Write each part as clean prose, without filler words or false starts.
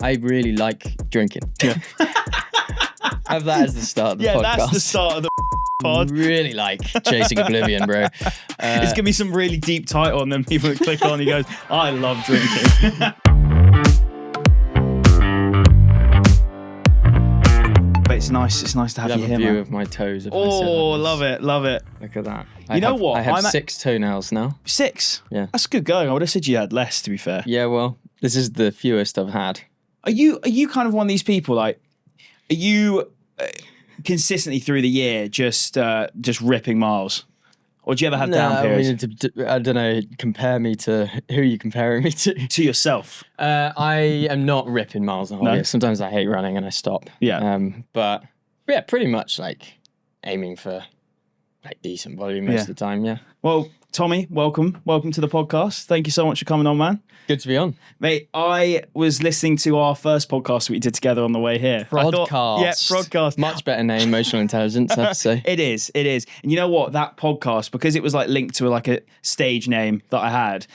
I really like drinking. Yeah. Have that as the start of the podcast. Yeah, that's the start of the pod. Really like chasing oblivion, bro. It's gonna be some really deep title, and then people click on. He goes, "I love drinking." But it's nice. It's nice to have you here, a view man. of my toes. If Oh, love it, love it. Look at that. You know what? I have I'm 6 toenails now. 6. Yeah. That's good going. I would have said you had less, to be fair. Yeah, well, this is the fewest I've had. Are you kind of one of these people, like, are you consistently through the year just ripping miles? Or do you ever have down periods? I don't know, compare me to who are you comparing me to? To yourself? I am not ripping miles a whole No? year. Sometimes I hate running and I stop. Yeah. But yeah, pretty much like aiming for like decent volume most of the time, yeah. Well, Tommy, welcome to the podcast. Thank you so much for coming on, man. Good to be on. Mate, I was listening to our first podcast we did together on the way here. Broadcast. Yeah, Broadcast. Much better name, Motional Intelligence, I have to say. It is. And you know what? That podcast, because it was like linked to like a stage name that I had,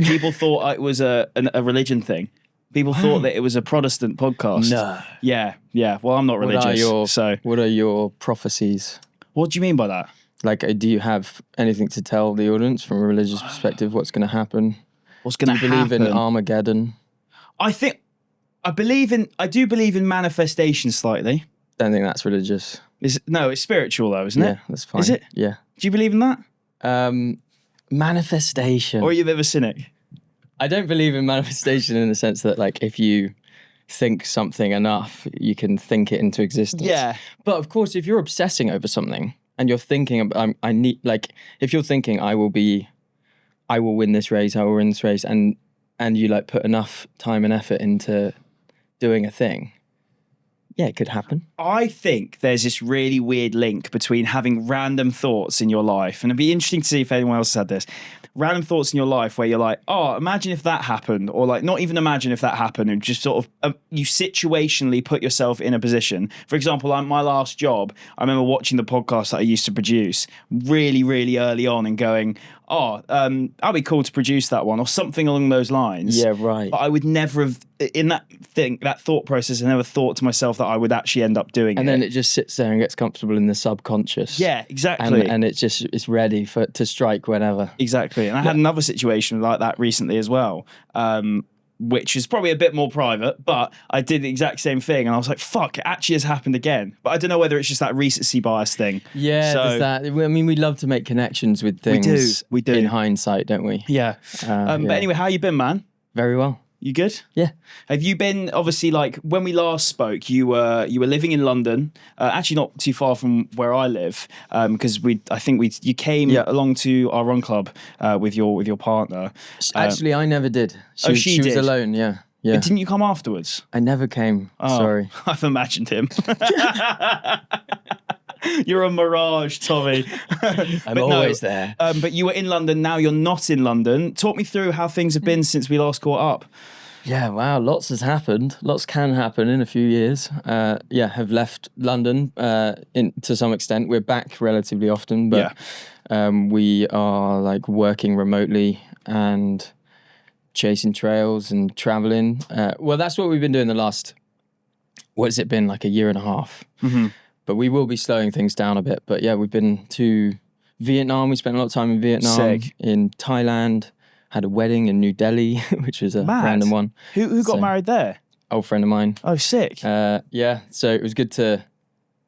people thought it was a religion thing. People thought that it was a Protestant podcast. No. Yeah. Well, I'm not religious. What are your prophecies? What do you mean by that? Like, do you have anything to tell the audience from a religious perspective? What's going to happen? What's going to happen? Do you believe in Armageddon? I do believe in manifestation slightly. Don't think that's religious. No, it's spiritual though, isn't it? Yeah, that's fine. Is it? Yeah. Do you believe in that? Manifestation. Or are you a bit of a cynic? I don't believe in manifestation in the sense that, like, if you think something enough, you can think it into existence. Yeah. But of course, if you're obsessing over something and you're thinking, if you're thinking, I will win this race, and you like put enough time and effort into doing a thing, yeah, it could happen. I think there's this really weird link between having random thoughts in your life, and it'd be interesting to see if anyone else had this. Random thoughts in your life where you're like, oh, imagine if that happened, or like not even imagine if that happened, and just sort of you situationally put yourself in a position. For example, like my last job, I remember watching the podcast that I used to produce really, really early on and going, oh, that'd be cool to produce that one, or something along those lines. Yeah, right. But I would never have, in that thought process, I never thought to myself that I would actually end up doing it. And then it just sits there and gets comfortable in the subconscious. Yeah, exactly. And it's ready to strike whenever. Exactly. And I had another situation like that recently as well, which is probably a bit more private, but I did the exact same thing. And I was like, fuck, it actually has happened again. But I don't know whether it's just that recency bias thing. Yeah, so, there's that. I mean, we love to make connections with things. We do. In hindsight, don't we? Yeah. But anyway, how you been, man? Very well. You good? Yeah. Have you been, obviously, like when we last spoke, you were living in London, actually not too far from where I live, because you came along to our run club with your partner. Actually, I never did. She was alone. Yeah. Yeah. Didn't you come afterwards? I never came. Oh, sorry. I've imagined him. You're a mirage, Tommy. I'm always there. But you were in London, now you're not in London. Talk me through how things have been since we last caught up. Yeah, wow, lots has happened. Lots can happen in a few years. Have left London to some extent. We're back relatively often, but we are like working remotely and chasing trails and traveling. Well, that's what we've been doing the last, what has it been, like a year and a half? Mm-hmm. But we will be slowing things down a bit. But yeah, we've been to Vietnam. We spent a lot of time in Vietnam. Sick. In Thailand. Had a wedding in New Delhi, which was a random one. Who got married there? Old friend of mine. Oh, sick. So it was good to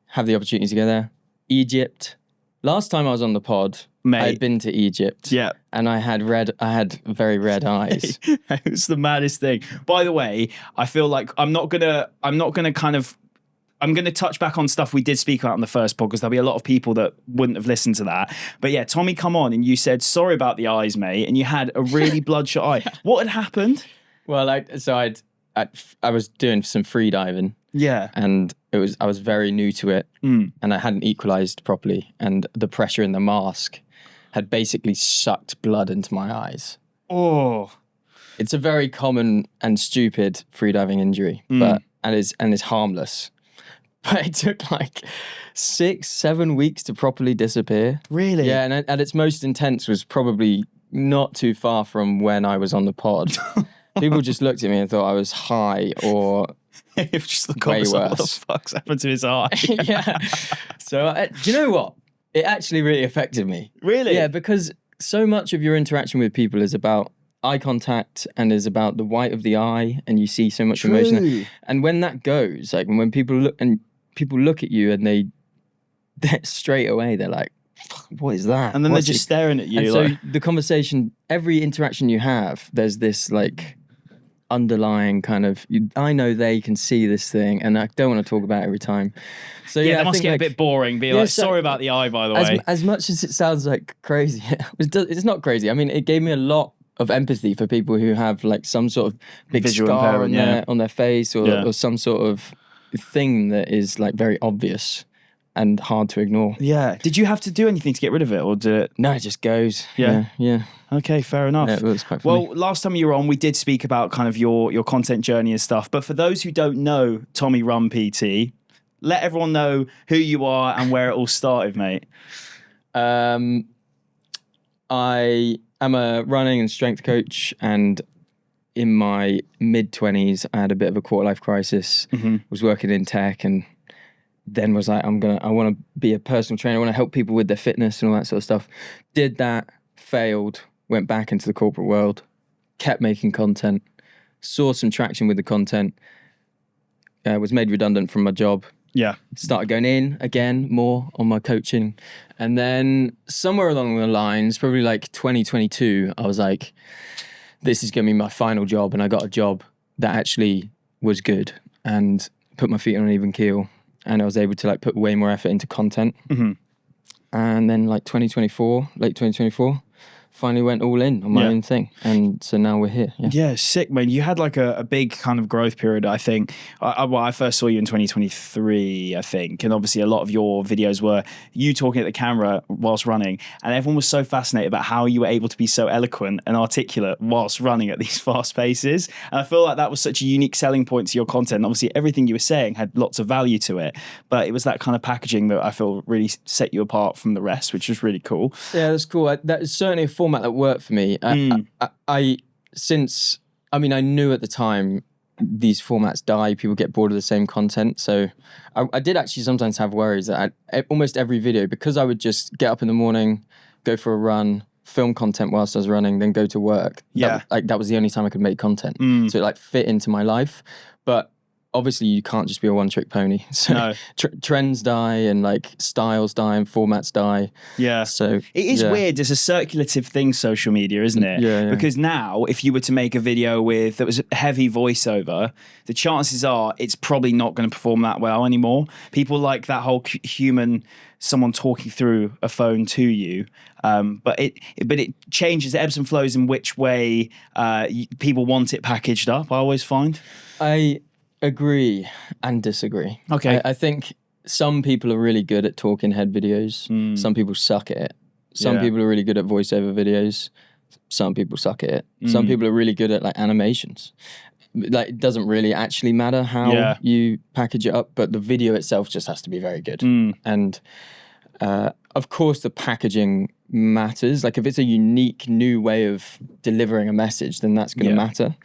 have the opportunity to go there. Egypt. Last time I was on the pod, Mate. I'd been to Egypt. Yeah. And I had very red eyes. It was the maddest thing. By the way, I feel like I'm going to touch back on stuff we did speak about on the first pod, because there'll be a lot of people that wouldn't have listened to that. But yeah, Tommy, come on, and you said, sorry about the eyes, mate, and you had a really bloodshot eye. What had happened? Well, I was doing some free diving. Yeah. And I was very new to it, and I hadn't equalized properly, and the pressure in the mask had basically sucked blood into my eyes. Oh. It's a very common and stupid freediving injury, but it's harmless. But it took like 6-7 weeks to properly disappear. Really? Yeah, and at its most intense was probably not too far from when I was on the pod. People just looked at me and thought I was high or It was just the way comments like, worse. what the fuck's happened to his eye? Yeah. So do you know what? It actually really affected me. Really? Yeah, because so much of your interaction with people is about eye contact and is about the white of the eye, and you see so much emotion. And when that goes, like when people look at you and they're straight away, they're like, fuck, what is that? And then they're just staring at you. And like... so the conversation, every interaction you have, there's this like underlying kind of, I know they can see this thing and I don't want to talk about it every time. So yeah, yeah, that must get a bit boring. Be like, sorry about the eye, by the way. As much as it sounds like crazy, it's not crazy. I mean, it gave me a lot of empathy for people who have like some sort of big Visual scar impairment, on their face or some sort of thing that is like very obvious and hard to ignore. Yeah. Did you have to do anything to get rid of it, or did it? No, it just goes. Yeah. Yeah. Okay, fair enough. Yeah, it was quite funny. Well, last time you were on, we did speak about kind of your content journey and stuff. But for those who don't know TommyRunPT, let everyone know who you are and where it all started, mate. I am a running and strength coach, and in my mid-20s, I had a bit of a quarter-life crisis. Was working in tech, and then was like, I want to be a personal trainer. I want to help people with their fitness and all that sort of stuff. Did that, failed, went back into the corporate world, kept making content, saw some traction with the content, was made redundant from my job. Yeah. Started going in again more on my coaching. And then somewhere along the lines, probably like 2022, I was like, this is going to be my final job. And I got a job that actually was good and put my feet on an even keel. And I was able to like put way more effort into content. And then like late 2024, finally went all in on my own thing. And so now we're here. Yeah, sick, man. You had like a big kind of growth period, I think. I first saw you in 2023, I think. And obviously a lot of your videos were you talking at the camera whilst running. And everyone was so fascinated about how you were able to be so eloquent and articulate whilst running at these fast paces. And I feel like that was such a unique selling point to your content. Obviously everything you were saying had lots of value to it. But it was that kind of packaging that I feel really set you apart from the rest, which was really cool. Yeah, that's cool. That is certainly a format that worked for me. I knew at the time these formats die, people get bored of the same content. So I did actually sometimes have worries that almost every video, because I would just get up in the morning, go for a run, film content whilst I was running, then go to work. That was the only time I could make content. So it like fit into my life. But obviously you can't just be a one-trick pony. So trends die and like styles die and formats die. Yeah. So it is weird. It's a circulative thing, social media, isn't it? Yeah. Because now, if you were to make a video that was heavy voiceover, the chances are it's probably not going to perform that well anymore. People like that whole human, someone talking through a phone to you. But it changes, it ebbs and flows in which way people want it packaged up, I always find. I agree and disagree. Okay. I think some people are really good at talking head videos. Some people suck at it. Some people are really good at voiceover videos. Some people suck at it. Some people are really good at like animations. Like it doesn't really actually matter how you package it up, but the video itself just has to be very good. And of course the packaging matters. Like if it's a unique new way of delivering a message, then that's going to matter.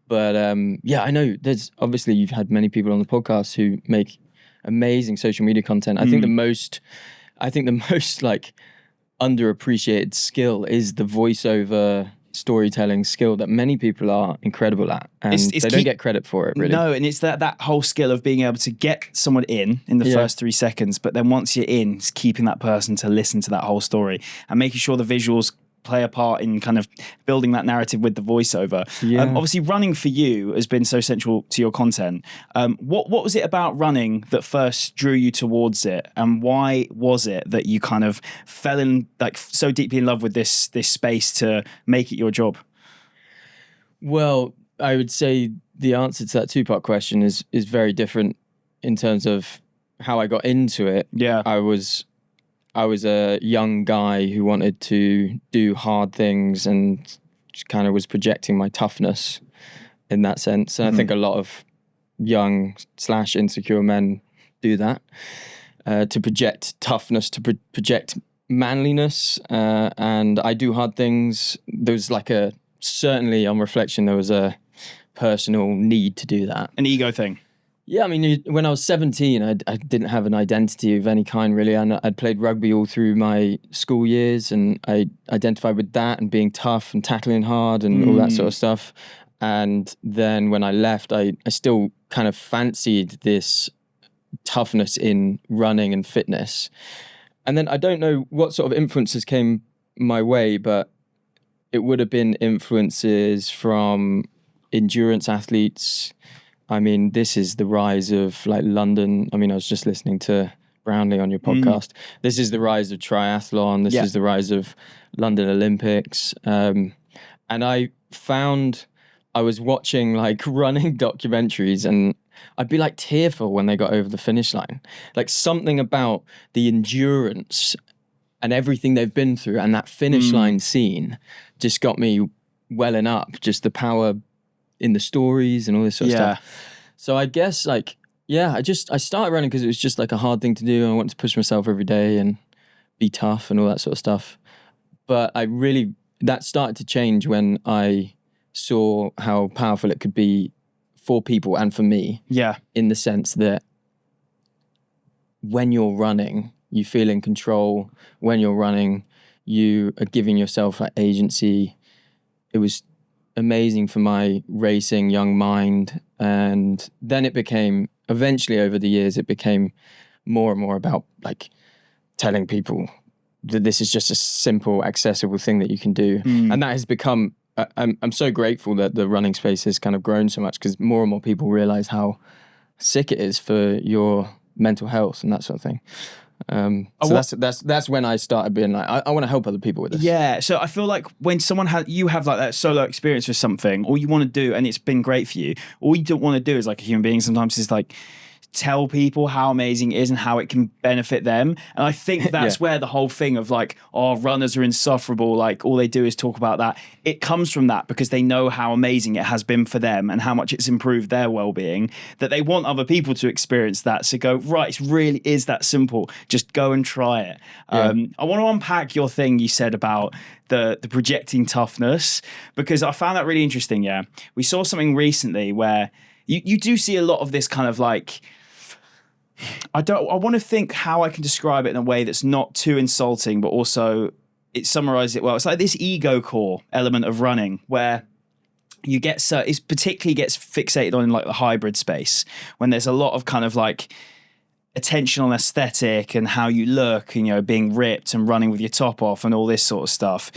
But I know there's obviously you've had many people on the podcast who make amazing social media content. I think the most like underappreciated skill is the voiceover storytelling skill that many people are incredible at, and they don't get credit for it really. No, and it's that whole skill of being able to get someone in the first 3 seconds, but then once you're in, it's keeping that person to listen to that whole story and making sure the visuals play a part in kind of building that narrative with the voiceover. Obviously running for you has been so central to your content. What was it about running that first drew you towards it, and why was it that you kind of fell in like so deeply in love with this space to make it your job? Well, I would say the answer to that 2-part question is very different in terms of how I got into it. I was a young guy who wanted to do hard things and kind of was projecting my toughness in that sense. And I think a lot of young / insecure men do that, to project toughness, to project manliness. And I do hard things. There was like a certainly on reflection, there was a personal need to do that. An ego thing. Yeah, I mean, when I was 17, I didn't have an identity of any kind, really. And I'd played rugby all through my school years, and I identified with that and being tough and tackling hard and all that sort of stuff. And then when I left, I still kind of fancied this toughness in running and fitness. And then I don't know what sort of influences came my way, but it would have been influences from endurance athletes. I mean, this is the rise of like London. I mean, I was just listening to Brownlee on your podcast. This is the rise of triathlon. This is the rise of London Olympics. And I found I was watching like running documentaries, and I'd be like tearful when they got over the finish line. Like something about the endurance and everything they've been through and that finish line scene just got me welling up. Just the power in the stories and all this sort of stuff. So I guess like, I started running because it was just like a hard thing to do. I wanted to push myself every day and be tough and all that sort of stuff. But that started to change when I saw how powerful it could be for people and for me. Yeah. In the sense that when you're running, you feel in control. When you're running, you are giving yourself like agency. It was amazing for my racing young mind. And then it became, eventually over the years, it became more and more about like telling people that this is just a simple, accessible thing that you can do. And that has become, I'm so grateful that the running space has kind of grown so much, because more and more people realize how sick it is for your mental health and that sort of thing. So that's when I started being like, I want to help other people with this. Yeah. So I feel like when someone you have like that solo experience with something, all you want to do, and it's been great for you, all you don't want to do as like a human being sometimes is like tell people how amazing it is and how it can benefit them. And I think that's where the whole thing of like, oh, runners are insufferable, like all they do is talk about that. It comes from that because they know how amazing it has been for them and how much it's improved their well-being, that they want other people to experience that. So go, right, it really is that simple. Just go and try it. I want to unpack your thing you said about the projecting toughness, because I found that really interesting. Yeah. We saw something recently where you do see a lot of this kind of like, I want to think how I can describe it in a way that's not too insulting, but also it summarizes it well. It's like this ego core element of running where you get, it particularly gets fixated on like the hybrid space, when there's a lot of kind of like attention on aesthetic and how you look, and, you know, being ripped and running with your top off and all this sort of stuff.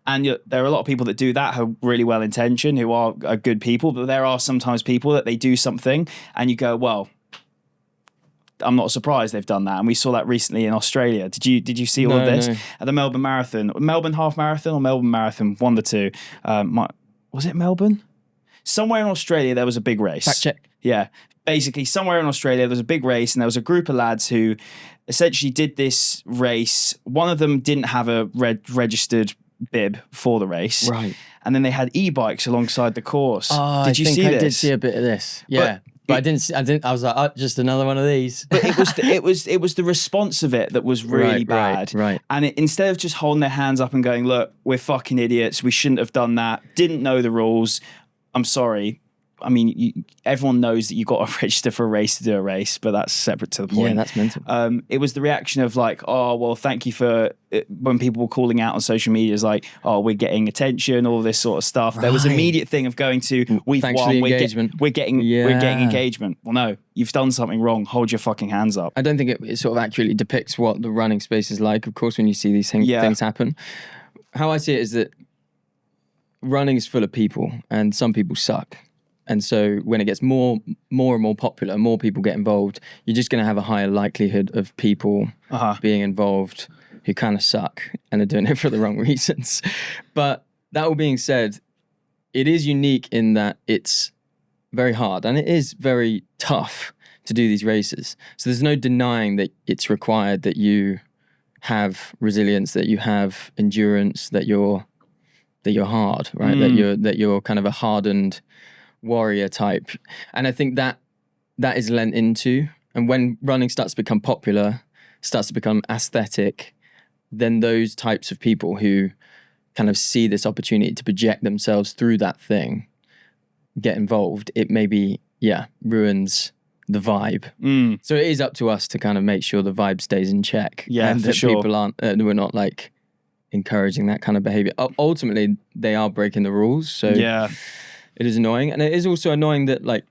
And there are a lot of people that do that who are really well intentioned, who are good people, but there are sometimes people that they do something and you go, well, I'm not surprised they've done that. And we saw that recently in Australia. Did you see all of this? No. At the Melbourne Marathon, Melbourne Half Marathon or Melbourne Marathon, one of the two. Was it Melbourne? Somewhere in Australia there was a big race. Fact check. Yeah. Basically, somewhere in Australia there was a big race, and there was a group of lads who essentially did this race. One of them didn't have a registered bib for the race. Right. And then they had e-bikes alongside the course. Oh, did you see this? I did see a bit of this. Yeah. But I didn't. I was like, oh, just another one of these. But it was the response of it that was really bad. Right. And instead of just holding their hands up and going, look, we're fucking idiots. We shouldn't have done that. Didn't know the rules. I'm sorry. I mean, everyone knows that you've got to register for a race to do a race, but that's separate to the point. Yeah, that's mental. It was the reaction of like, oh, well, thank you for when people were calling out on social media, is like, oh, we're getting attention, all this sort of stuff. Right. There was immediate thing of going to, we've won, we're getting engagement. Well, no, you've done something wrong. Hold your fucking hands up. I don't think it sort of accurately depicts what the running space is like, of course, when you see these things happen. How I see it is that running is full of people, and some people suck. And so when it gets more and more popular, more people get involved, you're just going to have a higher likelihood of people being involved who kind of suck and are doing it for the wrong reasons. But that all being said, it is unique in that it's very hard and it is very tough to do these races. So there's no denying that it's required that you have resilience, that you have endurance, that you're hard, right? That you're kind of a hardened warrior type. And I think that is lent into, and when running starts to become popular, starts to become aesthetic, then those types of people who kind of see this opportunity to project themselves through that thing, get involved, it maybe, ruins the vibe. So it is up to us to kind of make sure the vibe stays in check. And that people aren't, we're not like encouraging that kind of behavior. Ultimately, they are breaking the rules. So it is annoying. And it is also annoying that like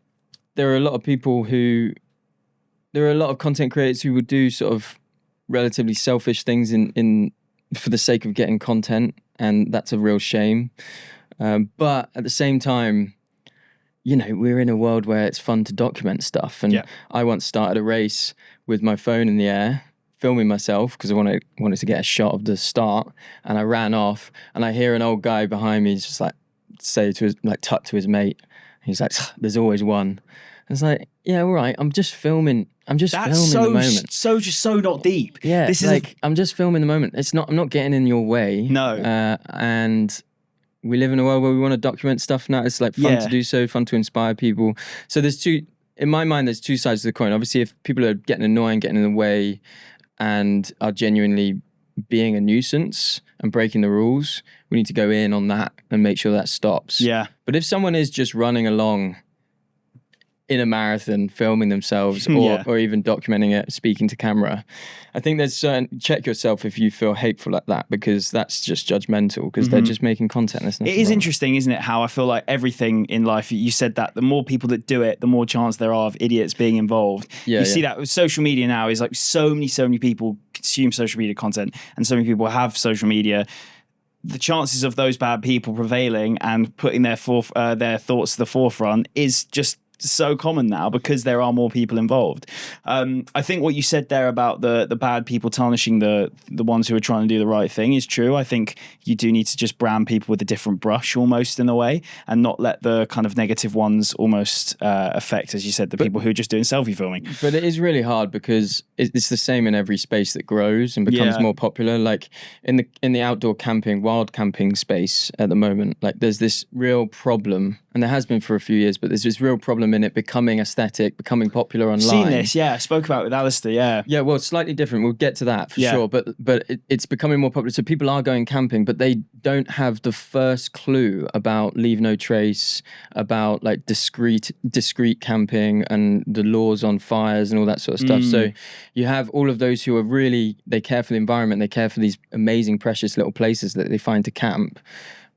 there are a lot of content creators who would do sort of relatively selfish things in for the sake of getting content. And that's a real shame. But at the same time, you know, we're in a world where it's fun to document stuff. And I once started a race with my phone in the air, filming myself because I wanted to get a shot of the start. And I ran off and I hear an old guy behind me just like tut to his mate. He's like, there's always one. And it's like, yeah, all right, I'm just filming. Filming the moment. So not deep. Yeah, this is like I'm just filming the moment. I'm not getting in your way. No. And we live in a world where we want to document stuff now. It's like fun to do so, fun to inspire people. So in my mind, there's two sides of the coin. Obviously, if people are getting annoying, getting in the way, and are genuinely being a nuisance and breaking the rules, we need to go in on that and make sure that stops. Yeah. But if someone is just running along in a marathon, filming themselves or even documenting it, speaking to camera, I think there's check yourself if you feel hateful like that, because that's just judgmental, because they're just making content. It is interesting, isn't it, how I feel like everything in life, you said that the more people that do it, the more chance there are of idiots being involved. You see that with social media now is like so many people consume social media content and so many people have social media. The chances of those bad people prevailing and putting their thoughts to the forefront is just so common now because there are more people involved. I think what you said there about the bad people tarnishing the ones who are trying to do the right thing is true. I think you do need to just brand people with a different brush almost in a way, and not let the kind of negative ones almost affect, as you said, the people who are just doing selfie filming. But it is really hard because it's the same in every space that grows and becomes more popular. Like in the outdoor camping, wild camping space at the moment, like there's this real problem, and there has been for a few years, but there's this real problem in it becoming aesthetic, becoming popular online. Seen this, I spoke about it with Alistair, Yeah, well, it's slightly different. We'll get to that for sure, but it's becoming more popular. So people are going camping, but they don't have the first clue about leave no trace, about like discreet camping and the laws on fires and all that sort of stuff. So you have all of those who are really, they care for the environment, they care for these amazing, precious little places that they find to camp.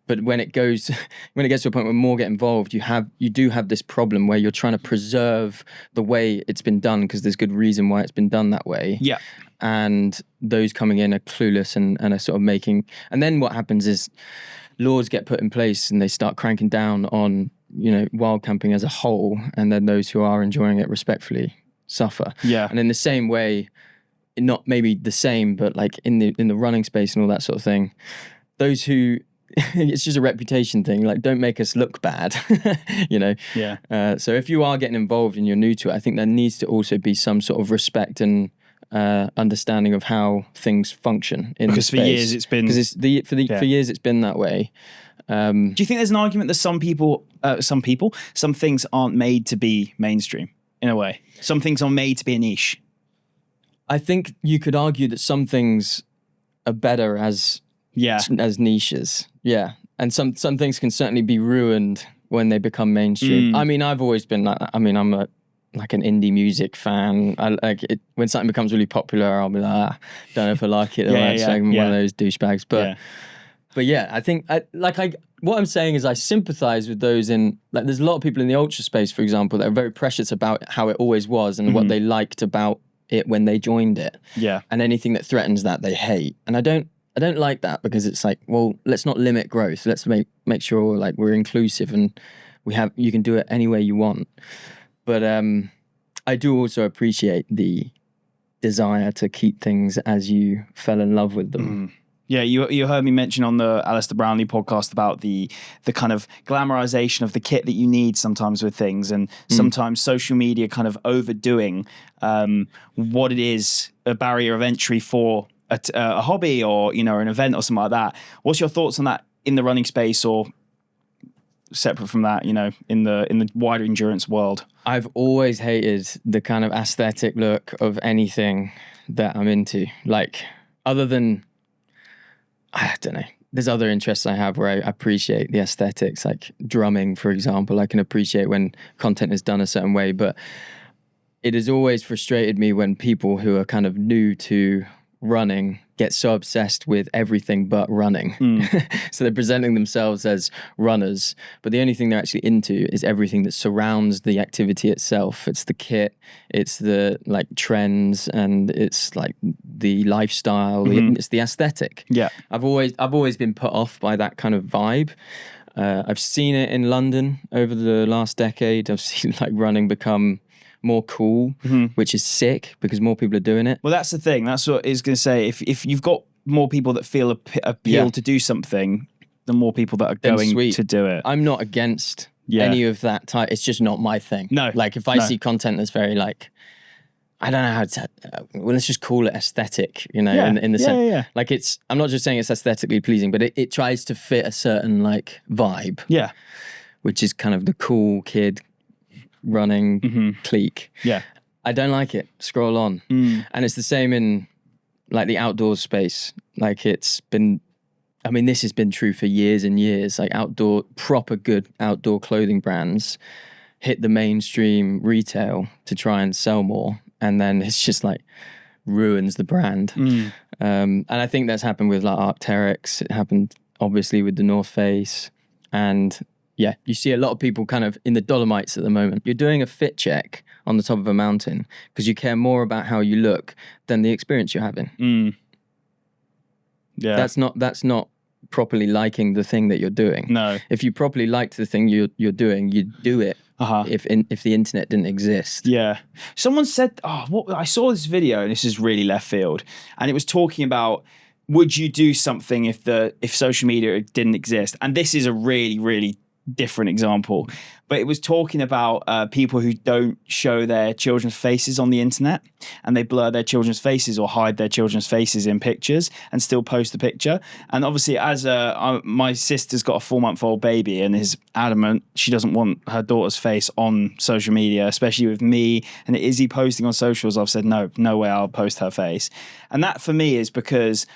But when it gets to a point where more get involved, you do have this problem where you're trying to preserve the way it's been done because there's good reason why it's been done that way. Yeah. And those coming in are clueless and are sort of making... And then what happens is laws get put in place and they start cranking down on, you know, wild camping as a whole, and then those who are enjoying it respectfully suffer. Yeah. And in the same way, not maybe the same, but like in the running space and all that sort of thing, those who... it's just a reputation thing. Like, don't make us look bad, you know? Yeah. So if you are getting involved and you're new to it, I think there needs to also be some sort of respect and understanding of how things function in the space. Because for years it's been... Because for years it's been that way. Do you think there's an argument that some things aren't made to be mainstream, in a way? Some things are made to be a niche? I think you could argue that some things are better as niches. Yeah. And some things can certainly be ruined when they become mainstream. I mean, I've always been like, I'm an indie music fan. I like it when something becomes really popular. I'll be like, don't know if I like it. I'm one of those douchebags. But yeah, I think what I'm saying is I sympathize with those in, like, there's a lot of people in the ultra space, for example, that are very precious about how it always was and what they liked about it when they joined it. Yeah. And anything that threatens that they hate. And I don't like that, because it's like, well, let's not limit growth. Let's make sure like we're inclusive and you can do it any way you want. But I do also appreciate the desire to keep things as you fell in love with them. Yeah, you heard me mention on the Alistair Brownlee podcast about the kind of glamorization of the kit that you need sometimes with things, and sometimes social media kind of overdoing what it is, a barrier of entry for a hobby or, you know, an event or something like that. What's your thoughts on that in the running space, or separate from that, you know, in the wider endurance world? I've always hated the kind of aesthetic look of anything that I'm into. Like, other than, I don't know, there's other interests I have where I appreciate the aesthetics, like drumming, for example. I can appreciate when content is done a certain way, but it has always frustrated me when people who are kind of new to running get so obsessed with everything but running. So they're presenting themselves as runners, but the only thing they're actually into is everything that surrounds the activity itself. It's the kit, it's the like trends, and it's like the lifestyle, it's the aesthetic. Yeah. I've always been put off by that kind of vibe. I've seen it in London over the last decade. I've seen like running become more cool, which is sick because more people are doing it. Well, that's the thing. That's what I was going to say. If you've got more people that feel appeal to do something, the more people that are going to do it. I'm not against any of that type. It's just not my thing. No. Like if I see content that's very like, I don't know how to, well, let's just call it aesthetic, you know, in the sense. Yeah. Like I'm not just saying it's aesthetically pleasing, but it tries to fit a certain like vibe. Yeah. Which is kind of the cool kid running clique. Yeah. I don't like it. Scroll on. And it's the same in like the outdoor space. Like this has been true for years and years. Like proper good outdoor clothing brands hit the mainstream retail to try and sell more. And then it's just like ruins the brand. And I think that's happened with like Arc'teryx. It happened obviously with the North Face. And yeah, you see a lot of people kind of in the Dolomites at the moment. You're doing a fit check on the top of a mountain because you care more about how you look than the experience you're having. Yeah. That's not properly liking the thing that you're doing. No. If you properly liked the thing you're doing, you'd do it. If the internet didn't exist. Yeah. Someone said, I saw this video, and this is really left field, and it was talking about, would you do something if social media didn't exist? And this is a really, really different example, but it was talking about people who don't show their children's faces on the internet, and they blur their children's faces or hide their children's faces in pictures and still post the picture. And obviously, as my sister's got a 4-month-old baby and is adamant she doesn't want her daughter's face on social media, especially with me and Izzy posting on socials. I've said no way I'll post her face, and that for me is because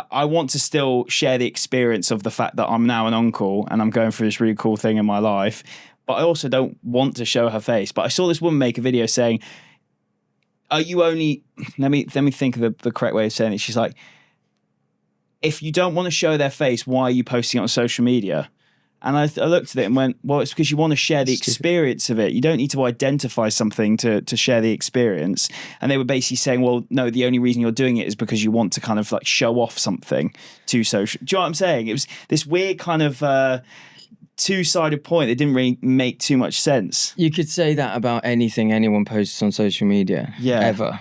I want to still share the experience of the fact that I'm now an uncle and I'm going through this really cool thing in my life, but I also don't want to show her face. But I saw this woman make a video saying, are you only, let me think of the correct way of saying it. She's like, if you don't want to show their face, why are you posting it on social media? And I looked at it and went, well, it's because you want to share the experience of it. You don't need to identify something to share the experience. And they were basically saying, well, no, the only reason you're doing it is because you want to kind of like show off something to social. Do you know what I'm saying? It was this weird kind of two-sided point. It didn't really make too much sense. You could say that about anything anyone posts on social media, ever.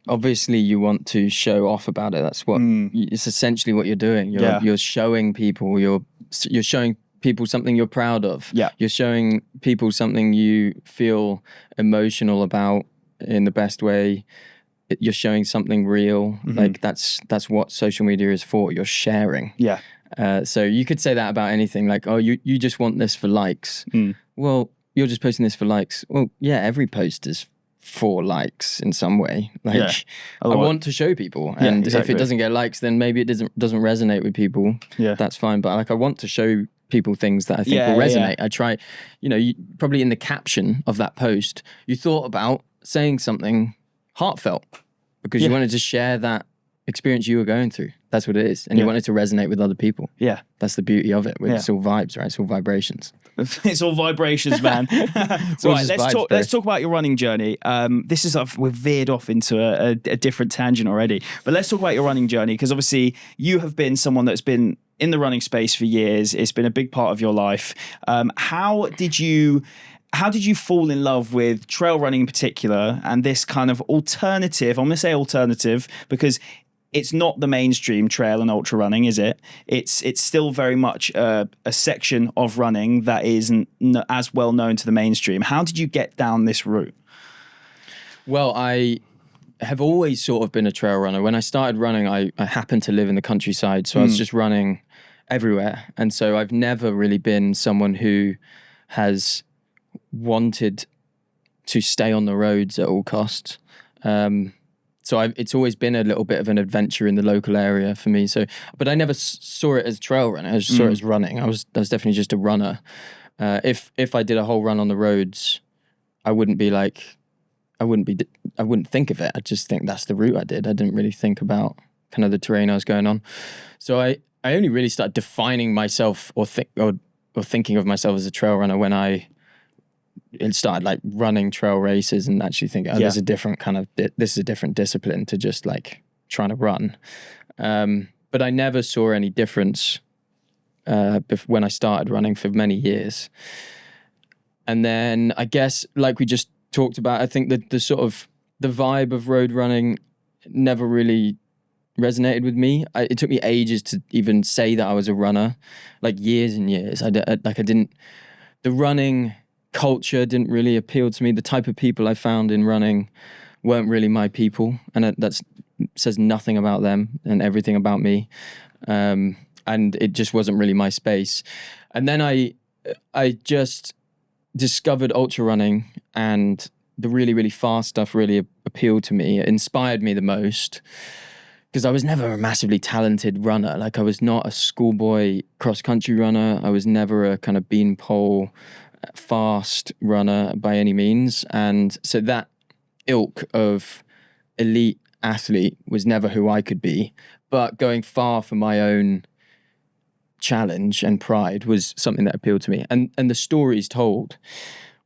Obviously, you want to show off about it. That's what it's essentially what you're doing. You're showing people. You're showing people something you're proud of. Yeah. You're showing people something you feel emotional about in the best way. You're showing something real. Like that's what social media is for. You're sharing. Yeah. So you could say that about anything. Like, oh, you just want this for likes. Well, you're just posting this for likes. Well, yeah, every post is for likes in some way. Like, I want to show people, and if it doesn't get likes, then maybe it doesn't resonate with people. Yeah, that's fine. But like, I want to show people things that I think will resonate. I try, you probably in the caption of that post, you thought about saying something heartfelt because you wanted to share that experience you were going through. That's what it is. And you want it to resonate with other people. Yeah. That's the beauty of it. It's all vibes, right? It's all vibrations. It's all vibrations, man. Right, let's talk about your running journey. This is we've veered off into a different tangent already. But let's talk about your running journey, because obviously you have been someone that's been in the running space for years. It's been a big part of your life. How did you fall in love with trail running in particular, and this kind of alternative? I'm going to say alternative because it's not the mainstream trail and ultra running, is it? It's still very much a section of running that isn't as well known to the mainstream. How did you get down this route? Well, I have always sort of been a trail runner. When I started running, I happened to live in the countryside, so I was just running everywhere. And so I've never really been someone who has wanted to stay on the roads at all costs. it's always been a little bit of an adventure in the local area for me. So, but I never saw it as trail running. I just saw it as running. I was definitely just a runner. If I did a whole run on the roads, I wouldn't think of it. I just think that's the route I did. I didn't really think about kind of the terrain I was going on. So I only really started defining myself or thinking of myself as a trail runner when I started like running trail races and actually thinking, there's a different kind of, this is a different discipline to just like trying to run. But I never saw any difference when I started running for many years. And then I guess, like we just talked about, I think that the sort of the vibe of road running never really resonated with me. It took me ages to even say that I was a runner, like years and years. The running culture didn't really appeal to me. The type of people I found in running weren't really my people, and that says nothing about them and everything about me. And it just wasn't really my space. And then I just discovered ultra running, and the really, really fast stuff really appealed to me. It inspired me the most because I was never a massively talented runner. Like, I was not a schoolboy cross-country runner. I was never a kind of beanpole fast runner by any means. And so that ilk of elite athlete was never who I could be. But going far for my own challenge and pride was something that appealed to me. And the stories told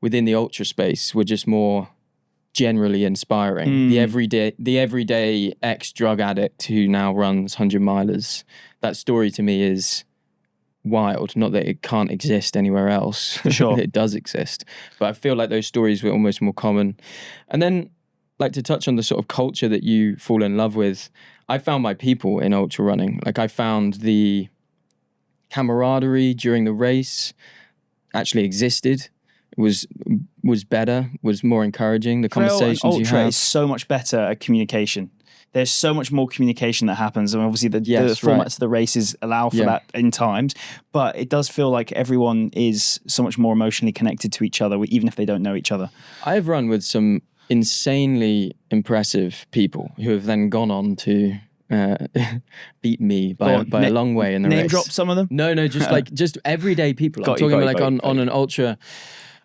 within the ultra space were just more generally inspiring. The everyday ex-drug addict who now runs 100 milers, that story to me is wild. Not that it can't exist anywhere else. For sure. It does exist. But I feel like those stories were almost more common. And then, like, to touch on the sort of culture that you fall in love with, I found my people in ultra running. Like, I found the camaraderie during the race actually existed. Was better, was more encouraging. The conversations ultra you have is so much better at communication. There's so much more communication that happens, and obviously the formats of the races allow for that in times. But it does feel like everyone is so much more emotionally connected to each other, even if they don't know each other. I have run with some insanely impressive people who have then gone on to beat me by a long way in the race. Name drop some of them? No, just everyday people. I'm talking about on an ultra.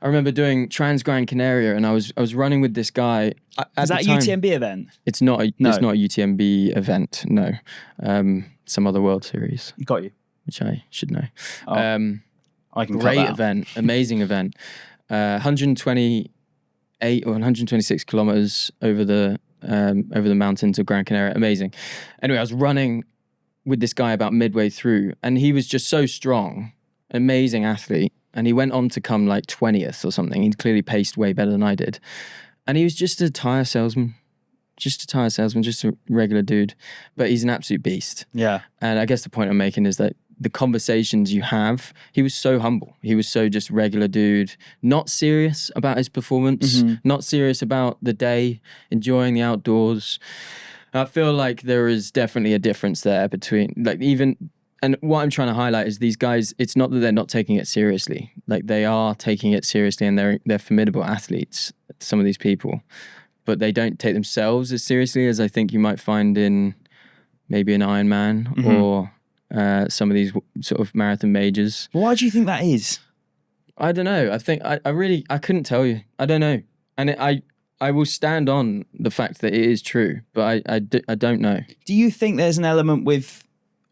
I remember doing Transgrancanaria, and I was running with this guy. Is that a UTMB event? It's not a UTMB event. No, some other World Series. Got you. Which I should know. I can great event, amazing event. 128 or 126 kilometers over the mountains of Gran Canaria. Amazing. Anyway, I was running with this guy about midway through, and he was just so strong, amazing athlete. And he went on to come like 20th or something. He'd clearly paced way better than I did. And he was just a tyre salesman, just a regular dude. But he's an absolute beast. Yeah. And I guess the point I'm making is that the conversations you have, he was so humble. He was so just regular dude, not serious about his performance, not serious about the day, enjoying the outdoors. I feel like there is definitely a difference there between, like, even... And what I'm trying to highlight is these guys, it's not that they're not taking it seriously. Like, they are taking it seriously, and they're formidable athletes, some of these people. But they don't take themselves as seriously as I think you might find in maybe an Ironman or some of these sort of marathon majors. Why do you think that is? I don't know. I think I couldn't tell you. I don't know. And I will stand on the fact that it is true, but I don't know. Do you think there's an element with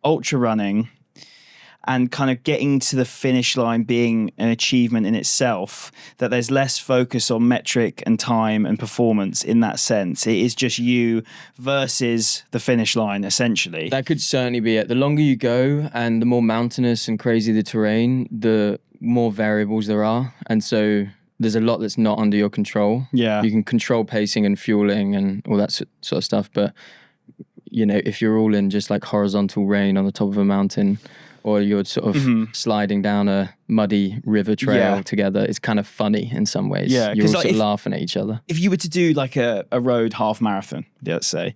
ultra running and kind of getting to the finish line being an achievement in itself, that there's less focus on metric and time and performance in that sense? It is just you versus the finish line, essentially. That could certainly be it. The longer you go and the more mountainous and crazy the terrain, the more variables there are. And so there's a lot that's not under your control. Yeah. You can control pacing and fueling and all that sort of stuff, but you know, if you're all in just like horizontal rain on the top of a mountain, or you're sort of sliding down a muddy river trail together, it's kind of funny in some ways. Yeah, you're all sort of laughing at each other. If you were to do like a road half marathon, let's say,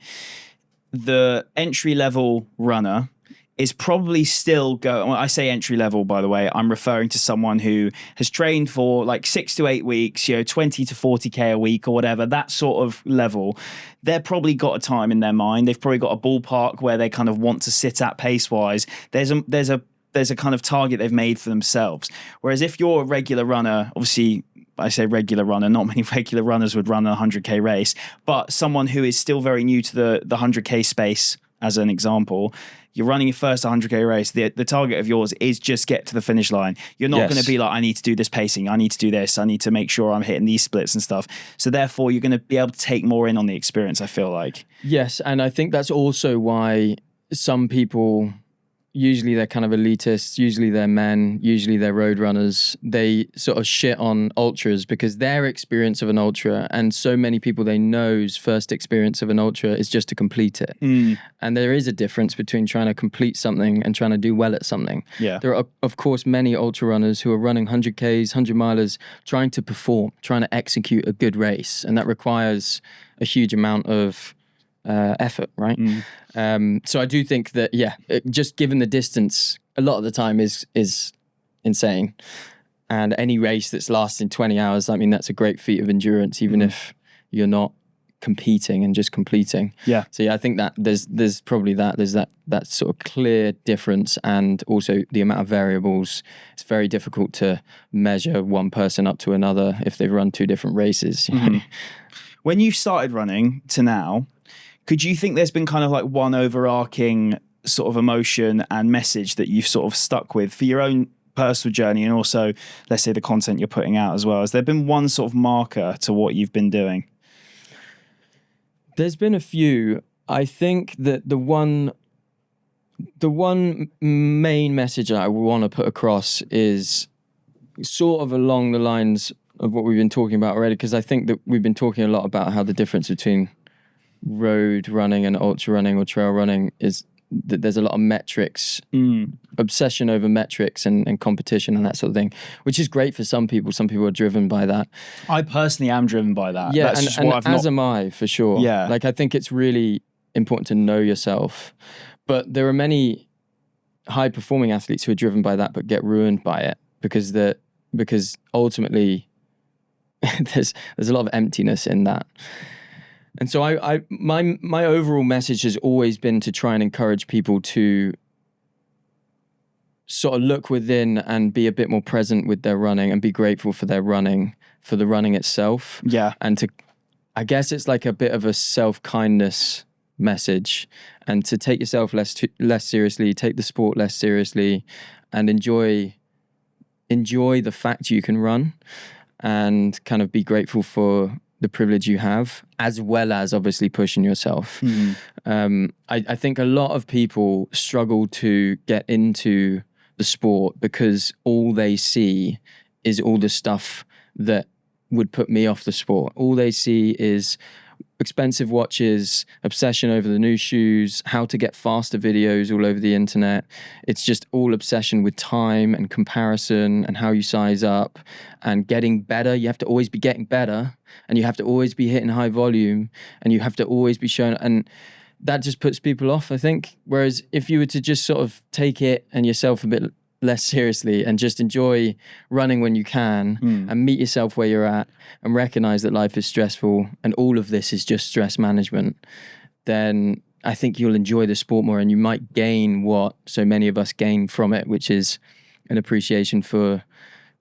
the entry level runner is probably still when I say entry level, by the way, I'm referring to someone who has trained for like 6 to 8 weeks, 20 to 40K a week or whatever, that sort of level. They've probably got a time in their mind. They've probably got a ballpark where they kind of want to sit at pace wise. There's a kind of target they've made for themselves. Whereas if you're a regular runner, obviously I say regular runner, not many regular runners would run a 100K race, but someone who is still very new to the 100K space, as an example, you're running your first 100K race. The target of yours is just get to the finish line. You're not going to be like, I need to do this pacing. I need to do this. I need to make sure I'm hitting these splits and stuff. So therefore, you're going to be able to take more in on the experience, I feel like. Yes, and I think that's also why some people, usually they're kind of elitists, usually they're men, usually they're road runners, they sort of shit on ultras because their experience of an ultra, and so many people they know's first experience of an ultra is just to complete it. And there is a difference between trying to complete something and trying to do well at something. Yeah. There are, of course, many ultra runners who are running 100Ks, 100 milers, trying to perform, trying to execute a good race. And that requires a huge amount of effort, right? So I do think that, just given the distance, a lot of the time is insane. And any race that's lasting 20 hours, I mean, that's a great feat of endurance, even if you're not competing and just completing. Yeah. So I think that there's probably there's that sort of clear difference, and also the amount of variables. It's very difficult to measure one person up to another if they've run two different races. When you started running to now, could you think there's been kind of like one overarching sort of emotion and message that you've sort of stuck with for your own personal journey, and also, let's say, the content you're putting out as well? Has there been one sort of marker to what you've been doing? There's been a few. I think that the one main message I want to put across is sort of along the lines of what we've been talking about already, because I think that we've been talking a lot about how the difference between road running and ultra running or trail running is that there's a lot of metrics, obsession over metrics and competition and that sort of thing, which is great for some people. Some people are driven by that. I personally am driven by that. Yeah, that's as am I, for sure. Yeah. Like, I think it's really important to know yourself. But there are many high-performing athletes who are driven by that but get ruined by it because ultimately there's a lot of emptiness in that. And so my overall message has always been to try and encourage people to sort of look within and be a bit more present with their running and be grateful for their running, for the running itself. Yeah. And I guess it's like a bit of a self-kindness message, and to take yourself less seriously, take the sport less seriously, and enjoy the fact you can run, and kind of be grateful for the privilege you have, as well as obviously pushing yourself. I think a lot of people struggle to get into the sport because all they see is all the stuff that would put me off the sport. All they see is expensive watches, obsession over the new shoes, how to get faster videos all over the internet. It's just all obsession with time and comparison and how you size up and getting better. You have to always be getting better, and you have to always be hitting high volume, and you have to always be showing, and that just puts people off, I think. Whereas if you were to just sort of take it and yourself a bit less seriously and just enjoy running when you can and meet yourself where you're at and recognize that life is stressful and all of this is just stress management, then I think you'll enjoy the sport more, and you might gain what so many of us gain from it, which is an appreciation for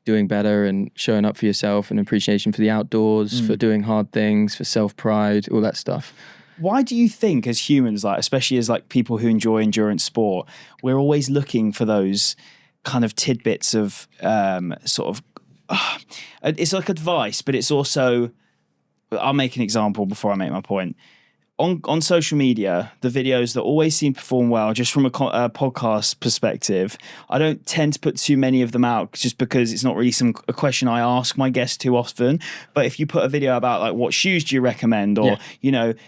doing better and showing up for yourself, an appreciation for the outdoors, for doing hard things, for self-pride, all that stuff. Why do you think, as humans, like especially as like people who enjoy endurance sport, we're always looking for those kind of tidbits of it's like advice, but it's also, I'll make an example before I make my point. On social media, the videos that always seem to perform well, just from a podcast perspective, I don't tend to put too many of them out just because it's not really a question I ask my guests too often. But if you put a video about like what shoes do you recommend, or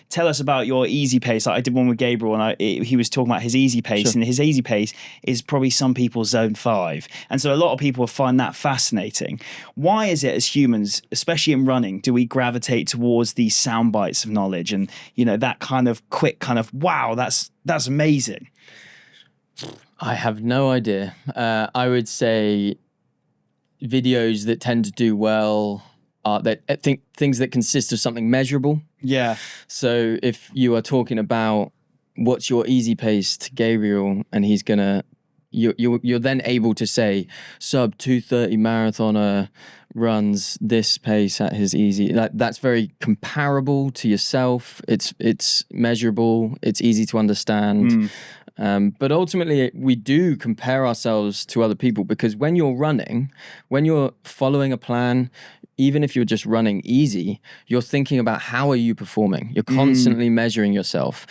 tell us about your easy pace, like I did one with Gabriel, and he was talking about his easy pace, and his easy pace is probably some people's zone 5, and so a lot of people find that fascinating. Why is it, as humans, especially in running, do we gravitate towards these sound bites of knowledge and that kind of quick kind of wow, that's amazing? I have no idea. I would say videos that tend to do well are things that consist of something measurable. Yeah. So if you are talking about what's your easy pace to Gabriel, and he's gonna, you're then able to say sub 2:30 marathoner runs this pace at his easy. That's very comparable to yourself. It's measurable. It's easy to understand. But ultimately, we do compare ourselves to other people, because when you're running, when you're following a plan, even if you're just running easy, you're thinking about how are you performing. You're constantly measuring yourself.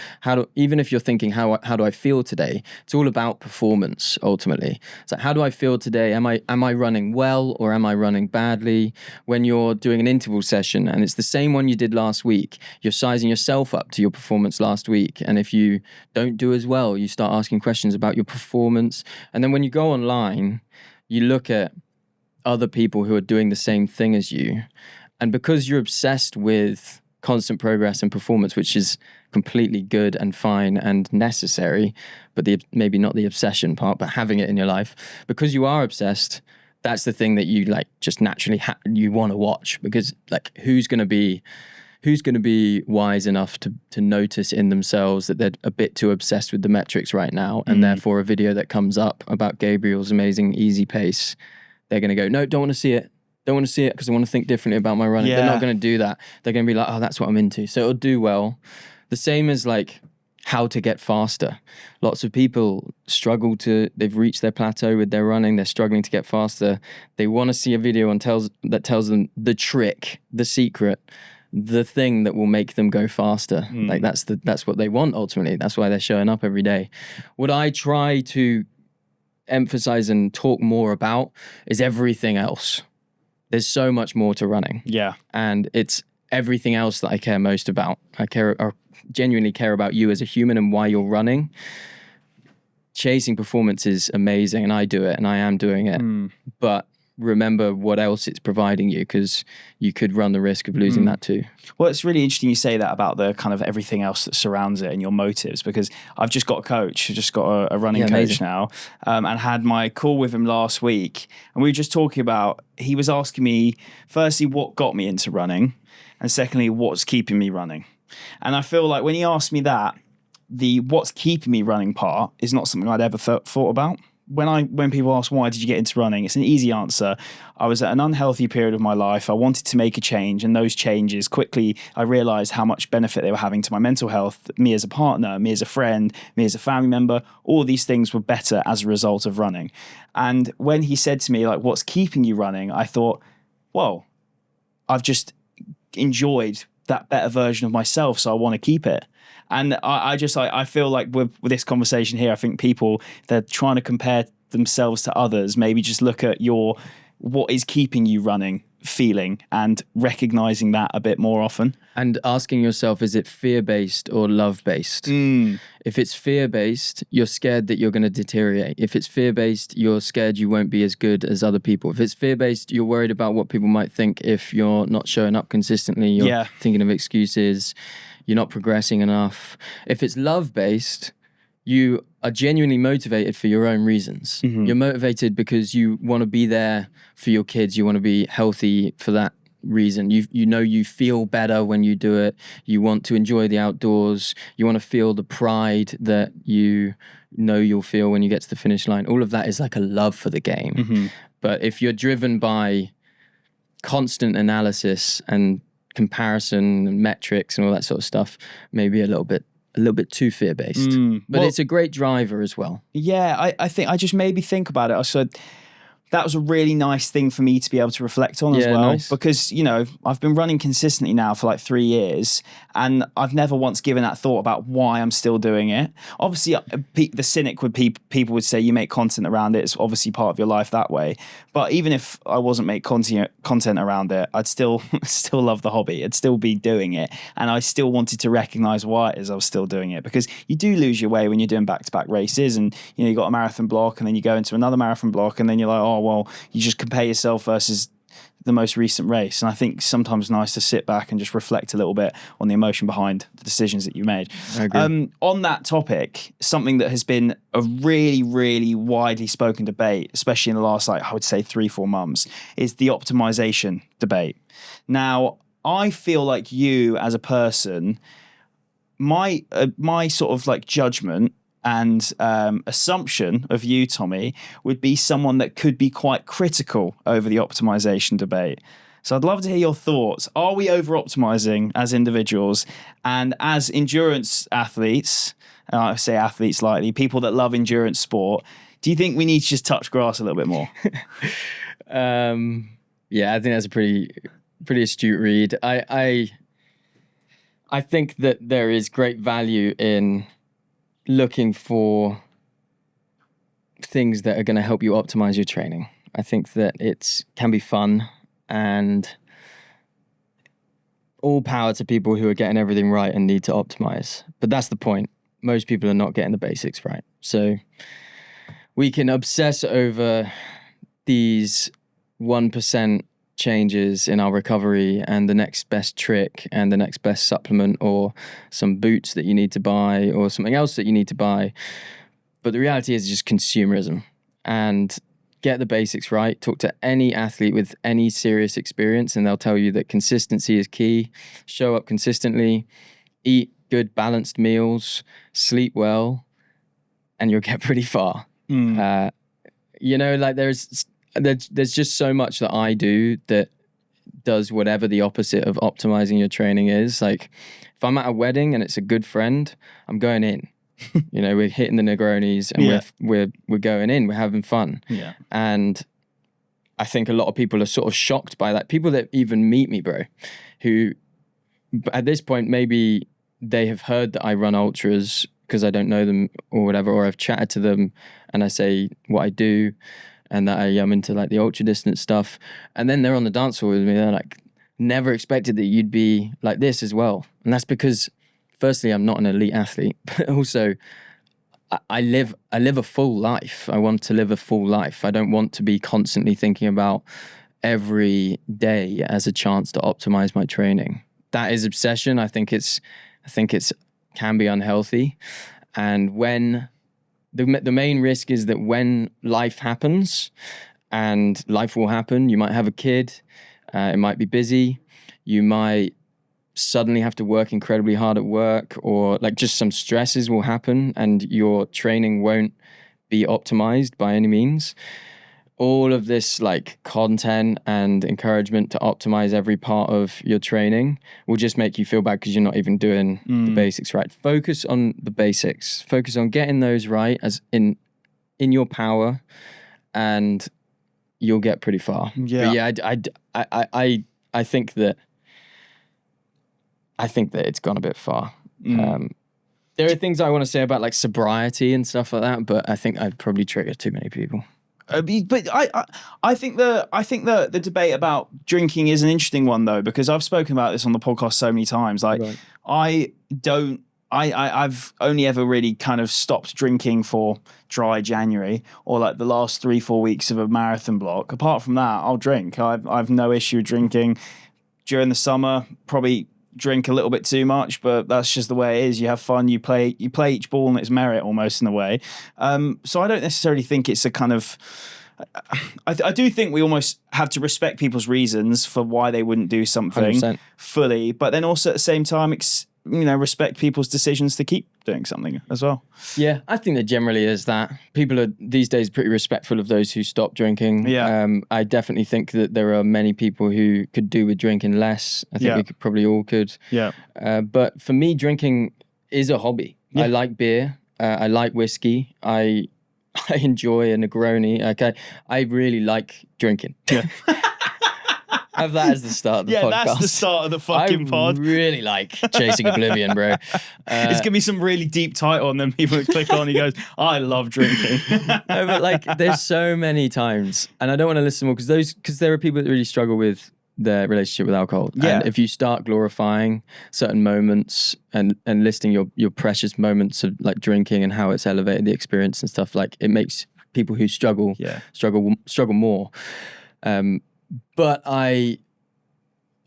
Even if you're thinking, how do I feel today? It's all about performance, ultimately. It's like, how do I feel today? Am I running well, or am I running badly? When you're doing an interval session and it's the same one you did last week, you're sizing yourself up to your performance last week. And if you don't do as well, you start asking questions about your performance. And then when you go online, you look at other people who are doing the same thing as you, and because you're obsessed with constant progress and performance, which is completely good and fine and necessary, but maybe not the obsession part, but having it in your life, because you are obsessed, that's the thing that you like just naturally you want to watch, because like who's going to be wise enough to notice in themselves that they're a bit too obsessed with the metrics right now, and therefore a video that comes up about Gabriel's amazing easy pace, they're going to go, no, don't want to see it. Don't want to see it because I want to think differently about my running. Yeah. They're not going to do that. They're going to be like, oh, that's what I'm into. So it'll do well. The same as like how to get faster. Lots of people they've reached their plateau with their running. They're struggling to get faster. They want to see a video that tells them the trick, the secret, the thing that will make them go faster. Like that's what they want ultimately. That's why they're showing up every day. What I try to emphasize and talk more about is everything else. There's so much more to running. Yeah. And it's everything else that I care most about. I genuinely care about you as a human and why you're running. Chasing performance is amazing, and I do it, and I am doing it. But remember what else it's providing you, because you could run the risk of losing that too. Well, it's really interesting you say that about the kind of everything else that surrounds it and your motives, because I've just got a coach. I've just got a running coach now, and had my call with him last week, and we were just talking about, he was asking me firstly what got me into running, and secondly what's keeping me running. And I feel like when he asked me that, the what's keeping me running part is not something I'd ever thought about. When people ask why did you get into running, it's an easy answer. I was at an unhealthy period of my life. I wanted to make a change, and those changes quickly, I realized how much benefit they were having to my mental health, me as a partner, me as a friend, me as a family member. All these things were better as a result of running. And when he said to me, like, what's keeping you running? I thought, whoa, I've just enjoyed that better version of myself, so I want to keep it. And I feel like with this conversation here, I think people, they're trying to compare themselves to others. Maybe just look at what is keeping you running feeling, and recognizing that a bit more often. And asking yourself, is it fear-based or love-based? If it's fear-based, you're scared that you're going to deteriorate. If it's fear-based, you're scared you won't be as good as other people. If it's fear-based, you're worried about what people might think if you're not showing up consistently. You're thinking of excuses. You're not progressing enough. If it's love-based, you are genuinely motivated for your own reasons. You're motivated because you want to be there for your kids. You want to be healthy for that reason. You feel better when you do it. You want to enjoy the outdoors. You want to feel the pride that you know you'll feel when you get to the finish line. All of that is like a love for the game. But if you're driven by constant analysis and comparison and metrics and all that sort of stuff, maybe a little bit too fear-based. But it's a great driver as well. Yeah, I think I just made me think about it. I said that was a really nice thing for me to be able to reflect on as well. Nice. Because, I've been running consistently now for like 3 years, and I've never once given that thought about why I'm still doing it. Obviously, the cynic people would say you make content around it. It's obviously part of your life that way. But even if I wasn't making content around it, I'd still love the hobby. I'd still be doing it. And I still wanted to recognize why it is I was still doing it, because you do lose your way when you're doing back-to-back races, and you got a marathon block, and then you go into another marathon block, and then you're like, oh, well, you just compare yourself versus the most recent race. And I think sometimes nice to sit back and just reflect a little bit on the emotion behind the decisions that you made. I agree. On that topic, something that has been a really, really widely spoken debate, especially in the last, like, I would say 3-4 months, is the optimization debate. Now, I feel like you as a person, my sort of like judgment and assumption of you, Tommy, would be someone that could be quite critical over the optimization debate. So I'd love to hear your thoughts. Are we over-optimizing as individuals? And as endurance athletes, and I say athletes lightly, people that love endurance sport, do you think we need to just touch grass a little bit more? Yeah, I think that's a pretty astute read. I think that there is great value in looking for things that are going to help you optimize your training. I think that it can be fun, and all power to people who are getting everything right and need to optimize. But that's the point. Most people are not getting the basics right. So we can obsess over these 1% changes in our recovery and the next best trick and the next best supplement or some boots that you need to buy or something else that you need to buy. But the reality is just consumerism. And get the basics right. Talk to any athlete with any serious experience and they'll tell you that consistency is key. Show up consistently, eat good balanced meals, sleep well, and you'll get pretty far. Like there's just so much that I do that does whatever the opposite of optimizing your training is. Like if I'm at a wedding and it's a good friend, I'm going in. We're hitting the Negronis and we're going in, we're having fun. Yeah. And I think a lot of people are sort of shocked by that. People that even meet me, bro, who at this point maybe they have heard that I run ultras because I don't know them or whatever, or I've chatted to them and I say what I do and that I am into like the ultra distance stuff. And then they're on the dance floor with me. They're like, never expected that you'd be like this as well. And that's because firstly, I'm not an elite athlete, but also I live a full life. I want to live a full life. I don't want to be constantly thinking about every day as a chance to optimize my training. That is obsession. I think it's can be unhealthy. And when the main risk is that when life happens, and life will happen, you might have a kid, it might be busy, you might suddenly have to work incredibly hard at work, or like just some stresses will happen and your training won't be optimized by any means. All of this like content and encouragement to optimize every part of your training will just make you feel bad because you're not even doing the basics right. Focus on the basics. Focus on getting those right as in your power, and you'll get pretty far. Yeah. But yeah, I think that it's gone a bit far. There are things I want to say about like sobriety and stuff like that, but I think I'd probably trigger too many people. But I think the debate about drinking is an interesting one though, because I've spoken about this on the podcast so many times. Like right. I've only ever really kind of stopped drinking for dry January or like the last 3-4 weeks of a marathon block. Apart from that, I'll drink. I've no issue drinking during the summer. Probably drink a little bit too much, but that's just the way it is. You have fun, you play each ball and its merit almost in a way. So I don't necessarily think it's a kind of, I do think we almost have to respect people's reasons for why they wouldn't do something 100%. fully, but then also at the same time, respect people's decisions to keep doing something as well. Yeah, I think there generally is that. People are these days pretty respectful of those who stop drinking. Yeah. I definitely think that there are many people who could do with drinking less. I think we could probably all could. Yeah. But for me, drinking is a hobby. Yeah. I like beer. I like whiskey. I enjoy a Negroni. Okay, I really like drinking. Yeah. Have that as the start of the podcast. Yeah, that's the start of the fucking pod. I really like Chasing Oblivion, bro. It's going to be some really deep title and then people click on and he goes, I love drinking. No, but like there's so many times, and I don't want to listen more because there are people that really struggle with their relationship with alcohol. Yeah. And if you start glorifying certain moments and listing your precious moments of like drinking and how it's elevated the experience and stuff, like it makes people who struggle more. But I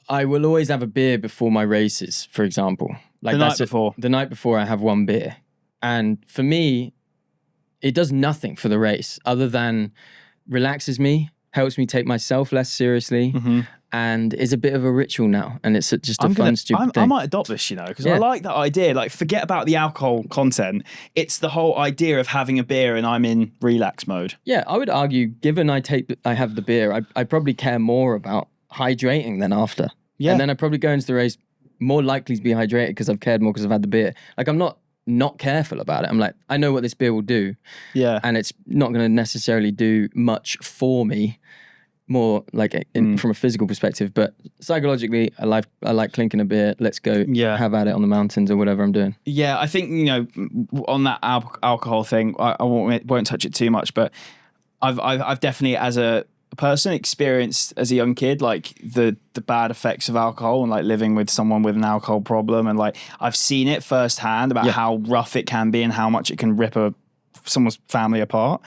will always have a beer before my races, for example. Like the night before. The night before I have one beer. And for me, it does nothing for the race other than relaxes me, helps me take myself less seriously, and is a bit of a ritual now. And it's just a fun, stupid thing. I might adopt this, because I like that idea. Like, forget about the alcohol content. It's the whole idea of having a beer and I'm in relax mode. Yeah, I would argue, given I have the beer, I probably care more about hydrating than after. Yeah. And then I probably go into the race more likely to be hydrated because I've cared more because I've had the beer. Like, I'm not careful about it. I'm like, I know what this beer will do. Yeah. And it's not going to necessarily do much for me, more like from a physical perspective, but psychologically, I like clinking a beer. Let's go have at it on the mountains or whatever I'm doing. Yeah, I think, on that alcohol thing, I won't touch it too much, but I've definitely, as a person, experienced as a young kid, like the bad effects of alcohol and like living with someone with an alcohol problem, and like I've seen it firsthand about how rough it can be and how much it can rip someone's family apart.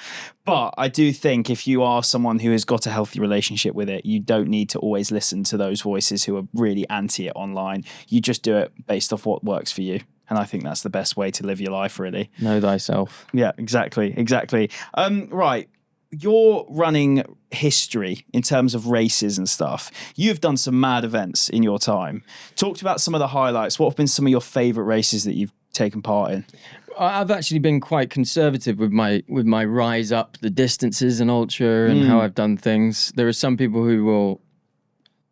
But I do think if you are someone who has got a healthy relationship with it, you don't need to always listen to those voices who are really anti it online. You just do it based off what works for you. And I think that's the best way to live your life, really. Know thyself. Yeah, exactly. Right. Your running history in terms of races and stuff, you've done some mad events in your time. Talked about some of the highlights. What have been some of your favourite races that you've taken part in? I've actually been quite conservative with my rise up the distances and ultra and how I've done things. There are some people who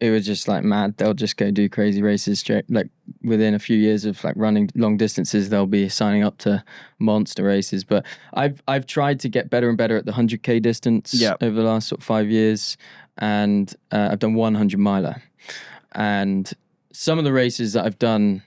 are just like mad. They'll just go do crazy races straight. Like within a few years of like running long distances, they'll be signing up to monster races. But I've tried to get better and better at the 100k distance over the last sort of 5 years, and I've done 100 miler. And some of the races that I've done,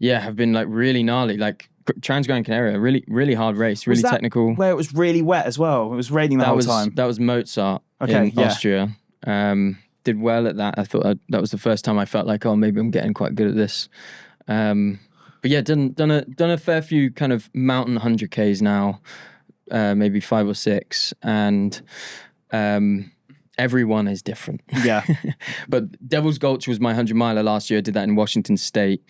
have been like really gnarly. Like Transgrancanaria, really, really hard race, really technical. Where it was really wet as well. It was raining the whole time. That was Mozart in Austria. Did well at that. I thought that was the first time I felt like, oh, maybe I'm getting quite good at this. But yeah, done a fair few kind of mountain 100Ks now, maybe 5 or 6, and everyone is different. Yeah. But Devil's Gulch was my 100 miler last year. I did that in Washington State.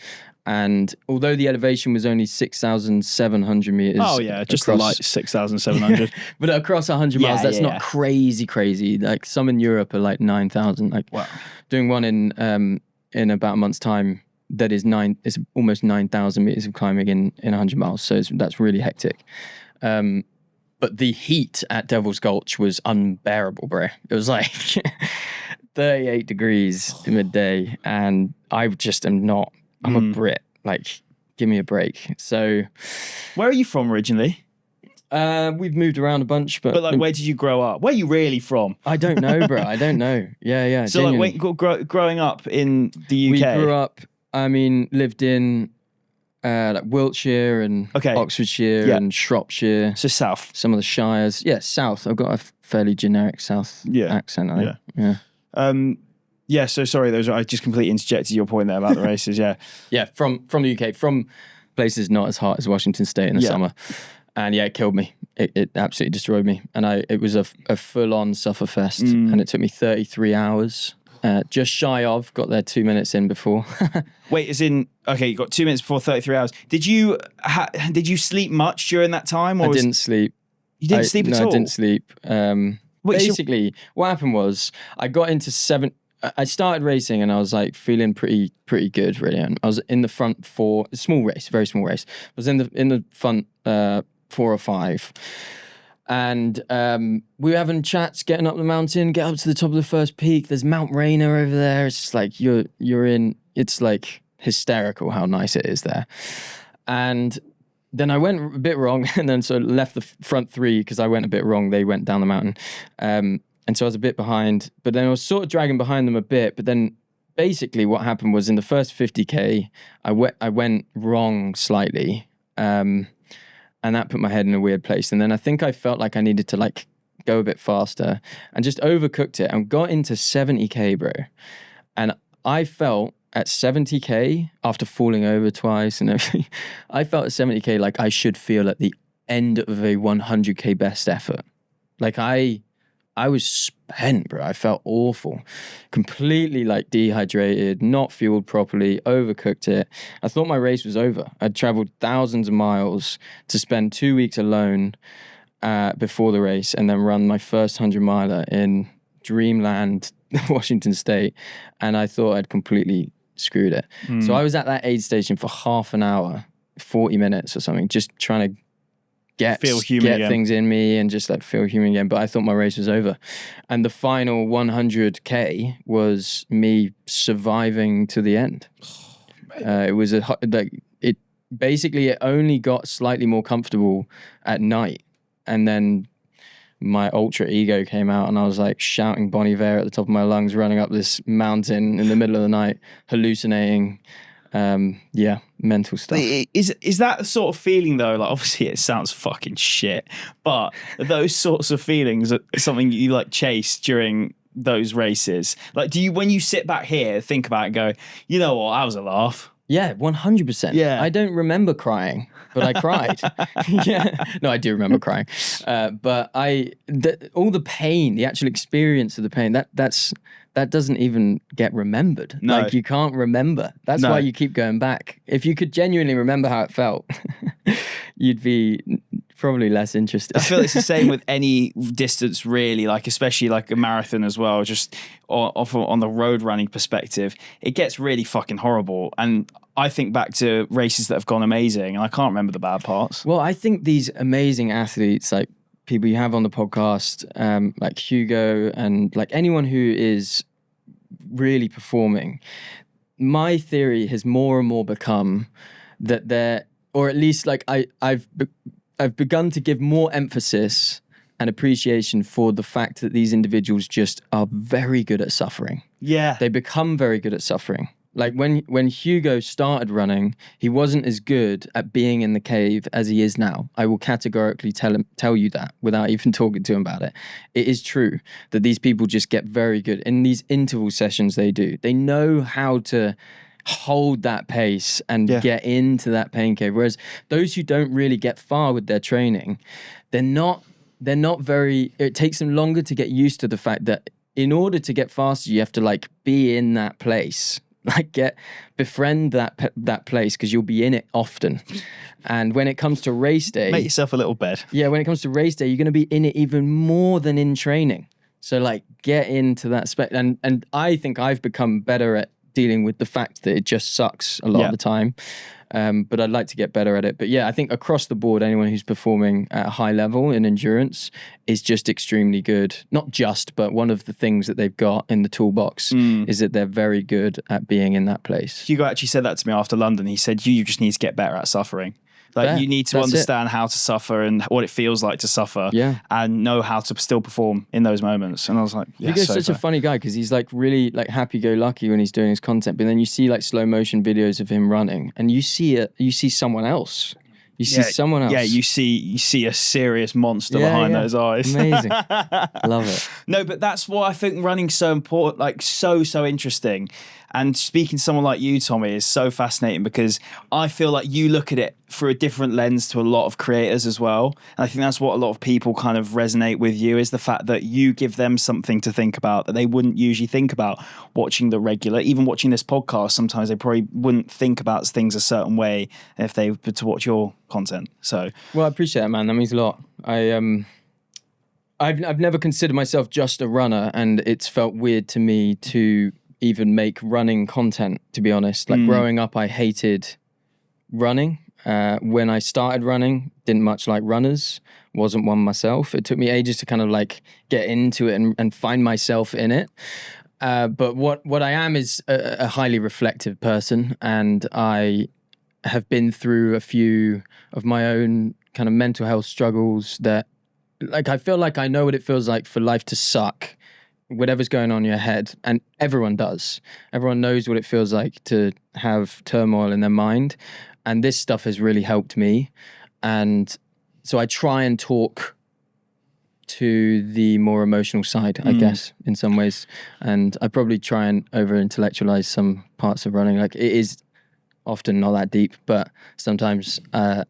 And although the elevation was only 6,700 meters. Oh yeah, just a light 6,700. But across 100 miles, that's not crazy. Like some in Europe are like 9,000. Like doing one in about a month's time that is it's almost 9,000 meters of climbing in 100 miles. So that's really hectic. But the heat at Devil's Gulch was unbearable, bro. It was like 38 degrees midday, and I just am not. I'm a Brit. Like, give me a break. So, where are you from originally? We've moved around a bunch, but like, where did you grow up? Where are you really from? I don't know, bro. I don't know. Yeah. So, genuinely. Like, growing up in the UK, we grew up. I mean, lived in like Wiltshire and Oxfordshire and Shropshire. So south. Some of the shires. Yeah, south. I've got a fairly generic south accent. I think. Yeah. Yeah, so sorry, I just completely interjected your point there about the races, Yeah, from the UK, from places not as hot as Washington State in the summer. And it killed me. It absolutely destroyed me. And it was a full-on sufferfest, and it took me 33 hours. Just shy of, got there 2 minutes in before. Wait, you got 2 minutes before 33 hours. Did you sleep much during that time? Or I didn't sleep. You didn't sleep at all? No, I didn't sleep. Basically, what happened was I got into I started racing and I was like feeling pretty good, really. And I was in the front for a small race, very small race. I was in the front 4 or 5, and we were having chats, getting up the mountain, get up to the top of the first peak. There's Mount Rainier over there. It's just like you're in. It's like hysterical how nice it is there. And then I went a bit wrong, and then so left the front 3 because I went a bit wrong. They went down the mountain. And so I was a bit behind, but then I was sort of dragging behind them a bit. But then basically what happened was in the first 50K, I went wrong slightly. And that put my head in a weird place. And then I think I felt like I needed to like go a bit faster and just overcooked it and got into 70K, bro. And I felt at 70K, after falling over twice and everything, I felt at 70K like I should feel at the end of a 100K best effort. Like I I was spent, bro. I felt awful, completely like dehydrated, not fueled properly, overcooked it. I thought my race was over. I'd traveled thousands of miles to spend 2 weeks alone before the race, and then run my first 100-miler in dreamland, Washington State, and I thought I'd completely screwed it. So I was at that aid station for half an hour, 40 minutes or something, just trying to get things in me and just like feel human again. But I thought my race was over, and the final 100k was me surviving to the end. It was it only got slightly more comfortable at night, and then my ultra ego came out, and I was like shouting Bon Iver at the top of my lungs, running up this mountain in the middle of the night, hallucinating. Mental stuff. Is that the sort of feeling though? Like, obviously it sounds fucking shit, but those sorts of feelings are something you like chase during those races. Like, do you, when you sit back here, think about it and go, you know what, that was a laugh? Yeah, 100%. Yeah. I don't remember crying, but I cried. Yeah. No, I do remember crying. But all the pain, the actual experience of the pain, that doesn't even get remembered. No. Like, you can't remember. That's why you keep going back. If you could genuinely remember how it felt, you'd be probably less interested. I feel it's the same with any distance, really, like especially like a marathon as well, just on the road running perspective. It gets really fucking horrible. And I think back to races that have gone amazing, and I can't remember the bad parts. Well, I think these amazing athletes, like people you have on the podcast, like Hugo, and like anyone who is really performing, my theory has more and more become that they're, or at least like I've begun to give more emphasis and appreciation for the fact that these individuals just are very good at suffering. Yeah. They become very good at suffering. Like when Hugo started running, he wasn't as good at being in the cave as he is now. I will categorically tell you that without even talking to him about it. It is true that these people just get very good in these interval sessions. They do. They know how to hold that pace and get into that pain cave. Whereas those who don't really get far with their training, they're not very. It takes them longer to get used to the fact that in order to get faster, you have to like be in that place. Like befriend that place, because you'll be in it often. And when it comes to race day, make yourself a little bed. Yeah, when it comes to race day, you're going to be in it even more than in training. So like get into that and I think I've become better at dealing with the fact that it just sucks a lot of the time. But I'd like to get better at it. But yeah, I think across the board, anyone who's performing at a high level in endurance is just extremely good. Not just, but one of the things that they've got in the toolbox is that they're very good at being in that place. Hugo actually said that to me after London. He said, you just need to get better at suffering. Like you need to understand how to suffer and what it feels like to suffer, and know how to still perform in those moments. And I was like, Hugo's such a funny guy because he's like really like happy-go-lucky when he's doing his content, but then you see like slow motion videos of him running, and you see someone else. You see someone else. Yeah, you see a serious monster behind those eyes. Amazing. Love it. No, but that's why I think running's so important, like so interesting. And speaking to someone like you, Tommy, is so fascinating because I feel like you look at it through a different lens to a lot of creators as well. And I think that's what a lot of people kind of resonate with you, is the fact that you give them something to think about that they wouldn't usually think about watching the regular, even watching this podcast. Sometimes they probably wouldn't think about things a certain way if they were to watch your content. So, well, I appreciate that, man. That means a lot. I've never considered myself just a runner, and it's felt weird to me to even make running content, to be honest. Like growing up, I hated running. When I started running, didn't much like runners, wasn't one myself. It took me ages to kind of like get into it and find myself in it. But what I am is a highly reflective person, and I have been through a few of my own kind of mental health struggles that, like, I feel like I know what it feels like for life to suck, whatever's going on in your head, and everyone does. Everyone knows what it feels like to have turmoil in their mind, and this stuff has really helped me. And so I try and talk to the more emotional side, I guess, in some ways, and I probably try and over-intellectualize some parts of running. Like, it is often not that deep, but sometimes I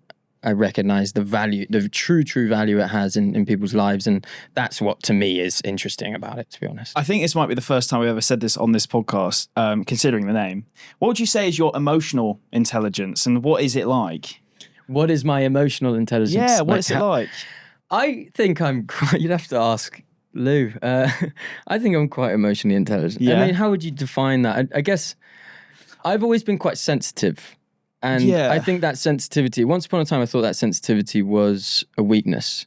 I recognize the value, the true value it has in people's lives. And that's what to me is interesting about it, to be honest. I think this might be the first time we've ever said this on this podcast, considering the name. What would you say is your emotional intelligence, and what is it like? What is my emotional intelligence? Yeah, what is it like? I think I'm quite, you'd have to ask Lou. I think I'm quite emotionally intelligent. Yeah. I mean, how would you define that? I guess I've always been quite sensitive. And I think that sensitivity, once upon a time, I thought that sensitivity was a weakness.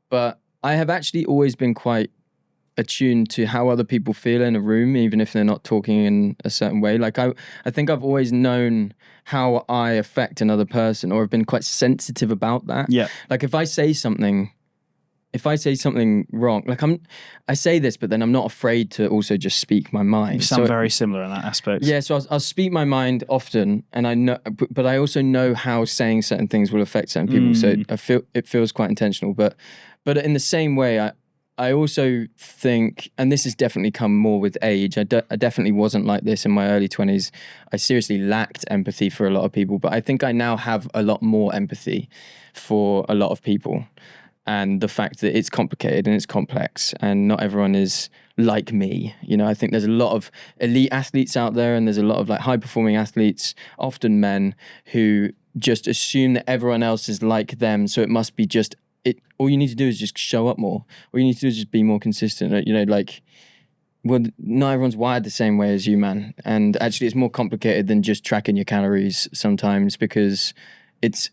But I have actually always been quite attuned to how other people feel in a room, even if they're not talking in a certain way. Like I think I've always known how I affect another person, or have been quite sensitive about that. Yeah. Like if I say something wrong, like I say this, but then I'm not afraid to also just speak my mind. You sound very similar in that aspect. Yeah, so I'll speak my mind often, and I know, but I also know how saying certain things will affect certain people. So it feels quite intentional. But in the same way, I also think, and this has definitely come more with age. I definitely wasn't like this in my early 20s. I seriously lacked empathy for a lot of people, but I think I now have a lot more empathy for a lot of people. And the fact that it's complicated and it's complex, and not everyone is like me. You know, I think there's a lot of elite athletes out there, and there's a lot of like high performing athletes, often men, who just assume that everyone else is like them. So it must be just it. All you need to do is just show up more. All you need to do is just be more consistent. You know, like, well, not everyone's wired the same way as you, man. And actually, it's more complicated than just tracking your calories sometimes, because it's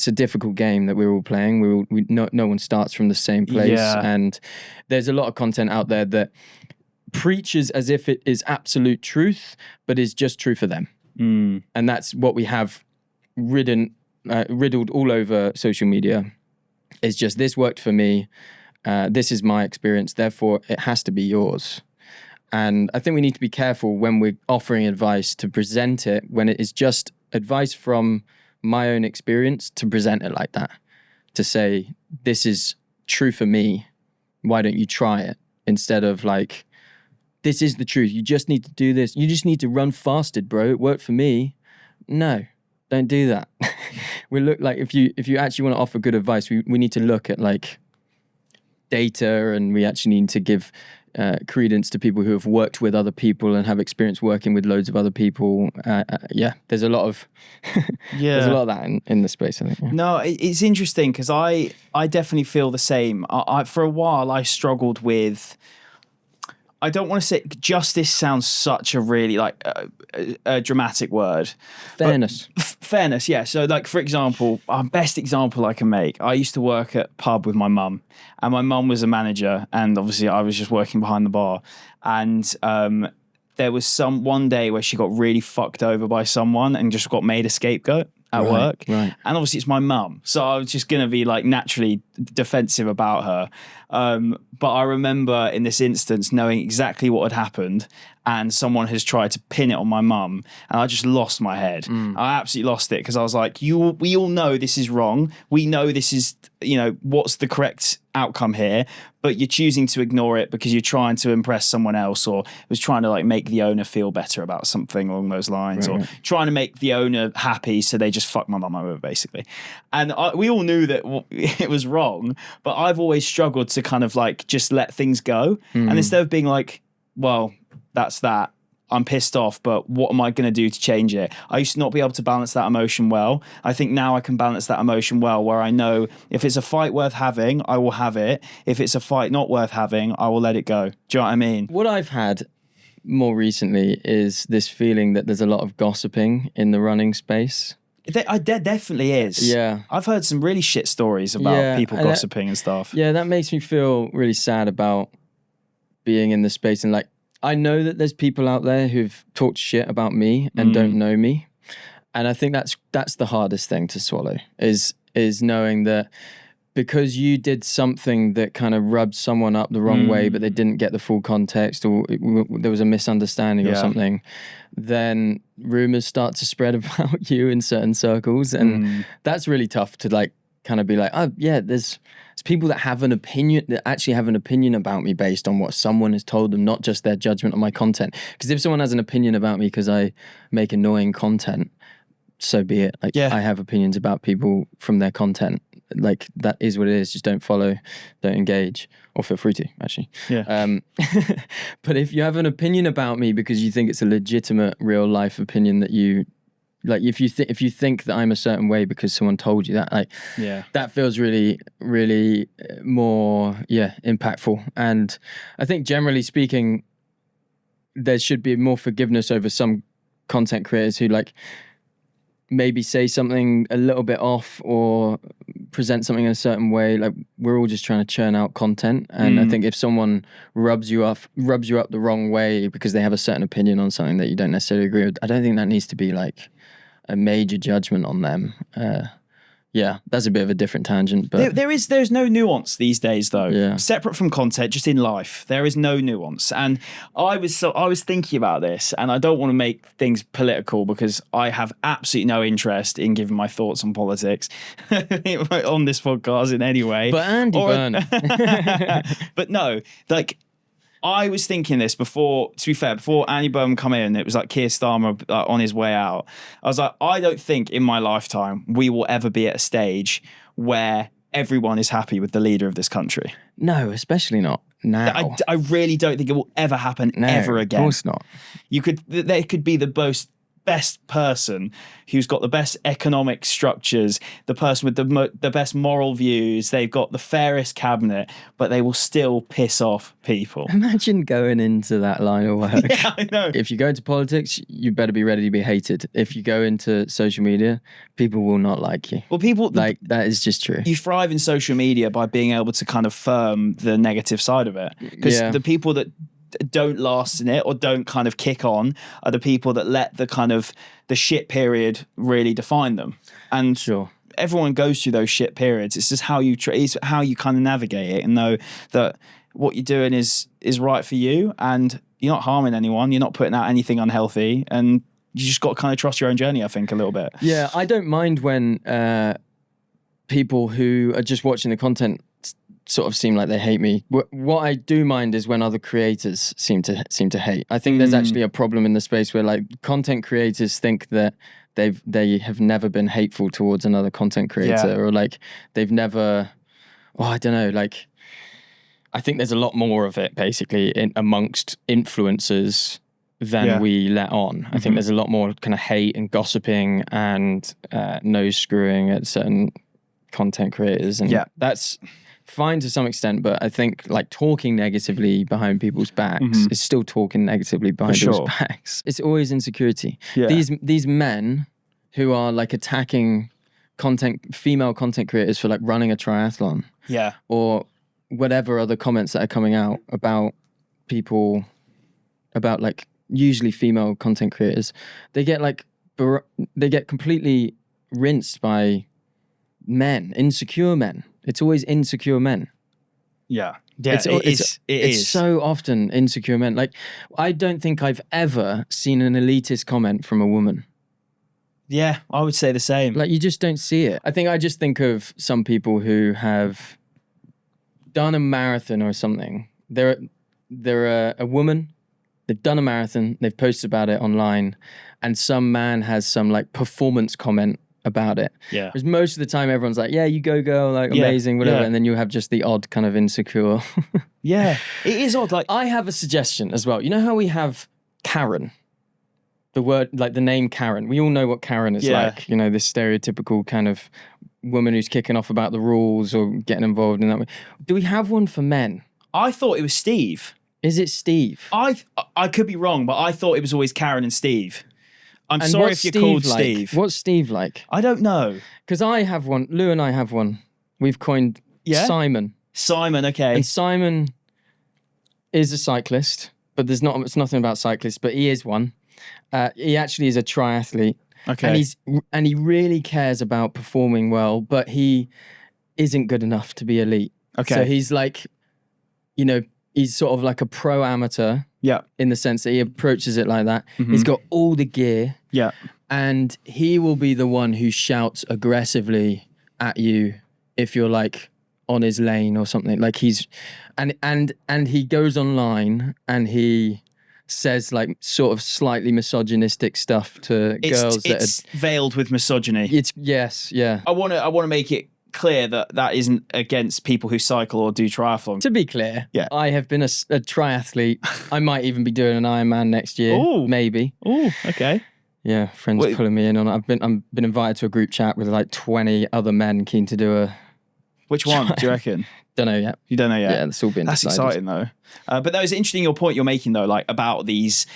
a difficult game that we're all playing. No one starts from the same place, and there's a lot of content out there that preaches as if it is absolute truth, but is just true for them. And that's what we have riddled all over social media. It's just, this worked for me. This is my experience. Therefore, it has to be yours. And I think we need to be careful when we're offering advice to present it, when it is just advice from my own experience, to present it like that, to say, this is true for me, why don't you try it, instead of like, this is the truth, you just need to do this, you just need to run fasted, bro, it worked for me. No, don't do that. We look like, if you actually want to offer good advice, we need to look at like data, and we actually need to give credence to people who have worked with other people and have experience working with loads of other people. There's a lot of there's a lot of that in the space, I think. Yeah. No, it's interesting, because I definitely feel the same. I for a while I struggled with, I don't want to say, justice sounds such a really like a dramatic word. Fairness. Fairness, yeah. So like, for example, our best example I can make, I used to work at pub with my mum, and my mum was a manager, and obviously I was just working behind the bar, and there was one day where she got really fucked over by someone and just got made a scapegoat at work. Right. And obviously it's my mum, so I was just going to be like naturally defensive about her. But I remember in this instance knowing exactly what had happened, and someone has tried to pin it on my mum, and I just lost my head. I absolutely lost it, because I was like, we all know this is wrong. We know this is, what's the correct outcome here, but you're choosing to ignore it because you're trying to impress someone else, or was trying to like make the owner feel better about something along those lines, or trying to make the owner happy, so they just fuck my mum over, basically. And we all knew that it was wrong, but I've always struggled to kind of like just let things go. And instead of being like, well, that's that, I'm pissed off, but what am I going to do to change it? I used to not be able to balance that emotion well. I think now I can balance that emotion well, where I know if it's a fight worth having, I will have it. If it's a fight not worth having, I will let it go. Do you know what I mean? What I've had more recently is this feeling that there's a lot of gossiping in the running space. There definitely is. Yeah. I've heard some really shit stories about people gossiping and stuff. Yeah, that makes me feel really sad about being in the space. And like, I know that there's people out there who've talked shit about me and don't know me. And I think that's the hardest thing to swallow, is knowing that because you did something that kind of rubbed someone up the wrong way, but they didn't get the full context, or there was a misunderstanding or something, then rumors start to spread about you in certain circles. And that's really tough to like kind of be like, oh yeah, there's people that have an opinion, that actually have an opinion about me based on what someone has told them, not just their judgment on my content. Because if someone has an opinion about me because I make annoying content, so be it. Like, I have opinions about people from their content. Like, that is what it is. Just don't follow, don't engage, or feel free to, actually. Yeah. But if you have an opinion about me because you think it's a legitimate real life opinion that you, like, if you think that I'm a certain way because someone told you that, like, that feels really, really more, impactful. And I think generally speaking, there should be more forgiveness over some content creators who, like, maybe say something a little bit off or present something in a certain way. Like, we're all just trying to churn out content. And I think if someone rubs you up the wrong way because they have a certain opinion on something that you don't necessarily agree with, I don't think that needs to be like a major judgment on them. That's a bit of a different tangent, but there's no nuance these days, though. Yeah. Separate from content, just in life, there is no nuance. And I was thinking about this, and I don't want to make things political because I have absolutely no interest in giving my thoughts on politics on this podcast in any way. But Andy Burnham. But no, like, I was thinking this before, to be fair, before Andy Burnham come in, it was like Keir Starmer on his way out. I was like, I don't think in my lifetime we will ever be at a stage where everyone is happy with the leader of this country. No, especially not now. I really don't think it will ever happen ever again. Of course not. There could be the best person who's got the best economic structures, the person with the best moral views, they've got the fairest cabinet, but they will still piss off people. Imagine going into that line of work. Yeah, I know. If you go into politics, you better be ready to be hated. If you go into social media, people will not like you. Well, that is just true. You thrive in social media by being able to kind of firm the negative side of it. Because the people that don't last in it or don't kind of kick on are the people that let the kind of the shit period really define them. And everyone goes through those shit periods. It's just how you it's how you kind of navigate it and know that what you're doing is right for you and you're not harming anyone. You're not putting out anything unhealthy, and you just got to kind of trust your own journey, I think, a little bit. Yeah, I don't mind when people who are just watching the content sort of seem like they hate me. What I do mind is when other creators seem to hate. I think there's actually a problem in the space where, like, content creators think that they have never been hateful towards another content creator, or like they've never. I don't know. Like, I think there's a lot more of it basically amongst influencers than we let on. I think there's a lot more kind of hate and gossiping and nose screwing at certain content creators, and that's fine to some extent, but I think, like, talking negatively behind people's backs is still talking negatively behind people's backs. It's always insecurity. These men who are, like, attacking female content creators for, like, running a triathlon, or whatever other comments that are coming out about people, about, like, usually female content creators, they get completely rinsed by men, insecure men. It's always insecure men. Yeah. It's so often insecure men. Like, I don't think I've ever seen an elitist comment from a woman. Yeah, I would say the same. Like, you just don't see it. I just think of some people who have done a marathon or something. They're a woman. They've done a marathon. They've posted about it online, and some man has some, like, performance comment about it. Yeah. Because most of the time everyone's like, yeah, you go girl, like, amazing, whatever. And then you have just the odd kind of insecure. Yeah. It is odd. Like, I have a suggestion as well. You know how we have Karen? The word, like, the name Karen. We all know what Karen is like. You know, this stereotypical kind of woman who's kicking off about the rules or getting involved in that way. Do we have one for men? I thought it was Steve. Is it Steve? I could be wrong, but I thought it was always Karen and Steve. I'm sorry if you're called Steve. What's Steve like? I don't know. Because I have one. Lou and I have one. We've coined Simon. Simon, okay. And Simon is a cyclist, but it's nothing about cyclists, but he is one. He actually is a triathlete. Okay. And he really cares about performing well, but he isn't good enough to be elite. Okay. So he's like, you know, he's sort of like a pro amateur. Yeah. In the sense that he approaches it like that. He's got all the gear. Yeah. And he will be the one who shouts aggressively at you if you're, like, on his lane or something. Like, he's and he goes online and he says like sort of slightly misogynistic stuff to girls it's veiled with misogyny. Yes, yeah. I want to make it clear that isn't against people who cycle or do triathlon. To be clear, yeah, I have been a triathlete. I might even be doing an Ironman next year. Ooh. Maybe. Oh, okay. Yeah, friends pulling me in on. I've been invited to a group chat with like 20 other men keen to do a. Which one do you reckon? Don't know yet. You don't know yet. Yeah, that's all been That's decided. exciting though. But that was interesting. Your point you're making though, like about these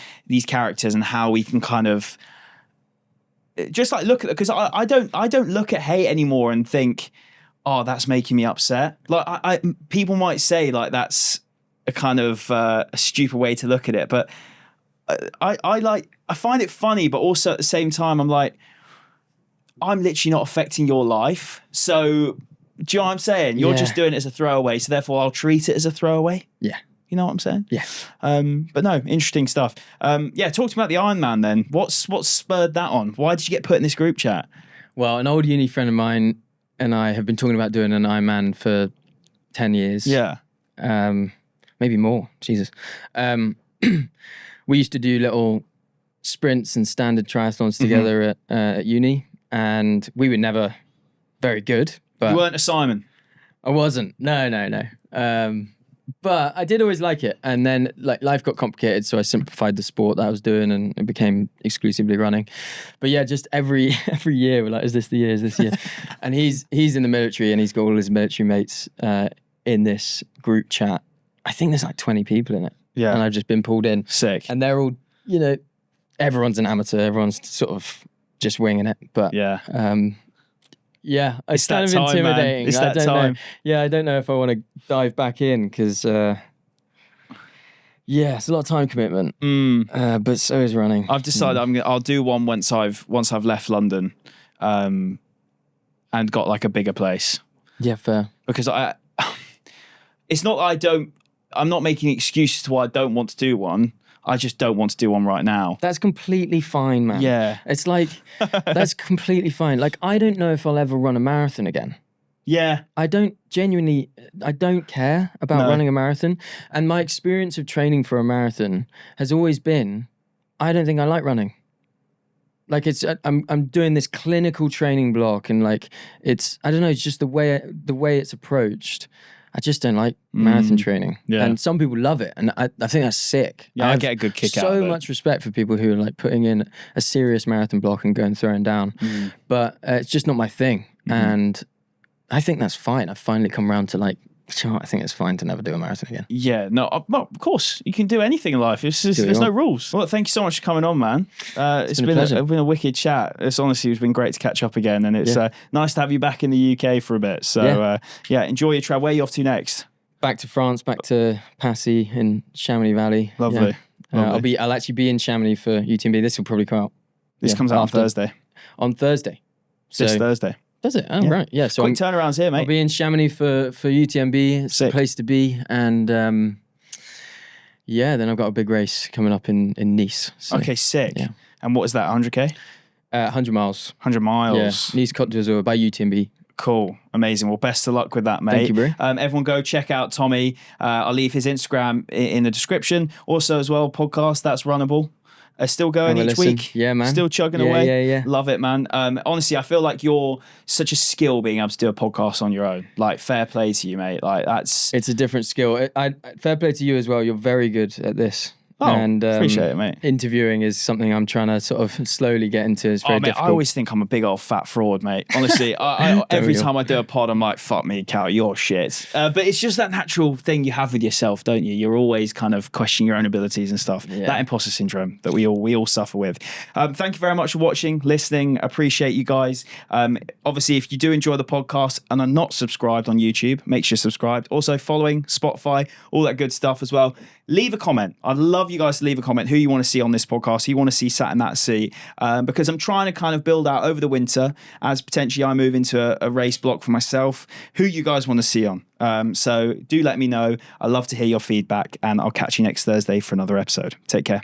characters and how we can kind of just like look at it, because I don't look at hate anymore and think, oh, that's making me upset. Like I people might say like that's a kind of a stupid way to look at it, but I find it funny, but also at the same time I'm like, I'm literally not affecting your life. So do you know what I'm saying? You're just doing it as a throwaway, so therefore I'll treat it as a throwaway. Yeah. You know what I'm saying? Yeah. But no, interesting stuff. Talk to me about the Ironman then. What spurred that on? Why did you get put in this group chat? Well, an old uni friend of mine and I have been talking about doing an Ironman for 10 years. Yeah. Maybe more. Jesus. We used to do little sprints and standard triathlons together at uni, and we were never very good. But you weren't a Simon? I wasn't. No. But I did always like it. And then like life got complicated, so I simplified the sport that I was doing and it became exclusively running. But yeah, just every year we're like, is this the year? Is this the year? And he's in the military and he's got all his military mates in this group chat. I think there's like 20 people in it. Yeah. And I've just been pulled in. Sick. And they're all, everyone's an amateur. Everyone's sort of just winging it. But yeah. Yeah, it's kind of time, intimidating. Man. It's that time. Yeah, I don't know if I want to dive back in because, it's a lot of time commitment. But so is running. I've decided I'll do one once I've left London, and got like a bigger place. Yeah, fair. Because it's not I'm not making excuses to why I don't want to do one. I just don't want to do one right now. That's completely fine, man. Yeah. It's like, that's completely fine. Like, I don't know if I'll ever run a marathon again. Yeah. I don't care about running a marathon. And my experience of training for a marathon has always been, I don't think I like running. Like I'm doing this clinical training block and like, it's just the way it's approached. I just don't like marathon training. Yeah. And some people love it. And I think that's sick. Yeah, I get a good kick out of it. So much respect for people who are like putting in a serious marathon block and going throwing down. But it's just not my thing. And I think that's fine. I've finally come around to like, I think it's fine to never do a marathon again. Yeah, no, well, of course, you can do anything in life. There's no rules. Well, thank you so much for coming on, man. It's been a wicked chat. It's been great to catch up again, and it's nice to have you back in the UK for a bit. So, enjoy your travel. Where are you off to next? Back to France, back to Passy in Chamonix Valley. Lovely. Yeah. I'll actually be in Chamonix for UTMB. This will probably come out. This comes out on Thursday. On Thursday. This Thursday. Does it? Oh, right. Yeah. So quick turnarounds here, mate. I'll be in Chamonix for UTMB. It's a place to be. And then I've got a big race coming up in Nice. So, okay, sick. Yeah. And what is that, 100K? 100 miles. 100 miles. Yeah. Nice Côte d'Azur by UTMB. Cool. Amazing. Well, best of luck with that, mate. Thank you, bro. Everyone go check out Tommy. I'll leave his Instagram in the description. Also as well, podcast, That's Runnable. Still going each week. Yeah, man. Still chugging away. Yeah. Love it, man. Honestly, I feel like you're such a skill being able to do a podcast on your own. Like, fair play to you, mate. Like, it's a different skill. Fair play to you as well. You're very good at this. Oh, and, appreciate it, mate. Interviewing is something I'm trying to sort of slowly get into. It's very difficult. I always think I'm a big old fat fraud, mate. Honestly, every time I do a pod, I'm like, fuck me, Cal, you're shit. But it's just that natural thing you have with yourself, don't you? You're always kind of questioning your own abilities and stuff. Yeah. That imposter syndrome that we all suffer with. Thank you very much for watching, listening. Appreciate you guys. Obviously, if you do enjoy the podcast and are not subscribed on YouTube, make sure you're subscribed. Also following Spotify, all that good stuff as well. Leave a comment. I'd love you guys to leave a comment who you want to see on this podcast, who you want to see sat in that seat, because I'm trying to kind of build out over the winter as potentially I move into a race block for myself, who you guys want to see on. So do let me know. I'd love to hear your feedback, and I'll catch you next Thursday for another episode. Take care.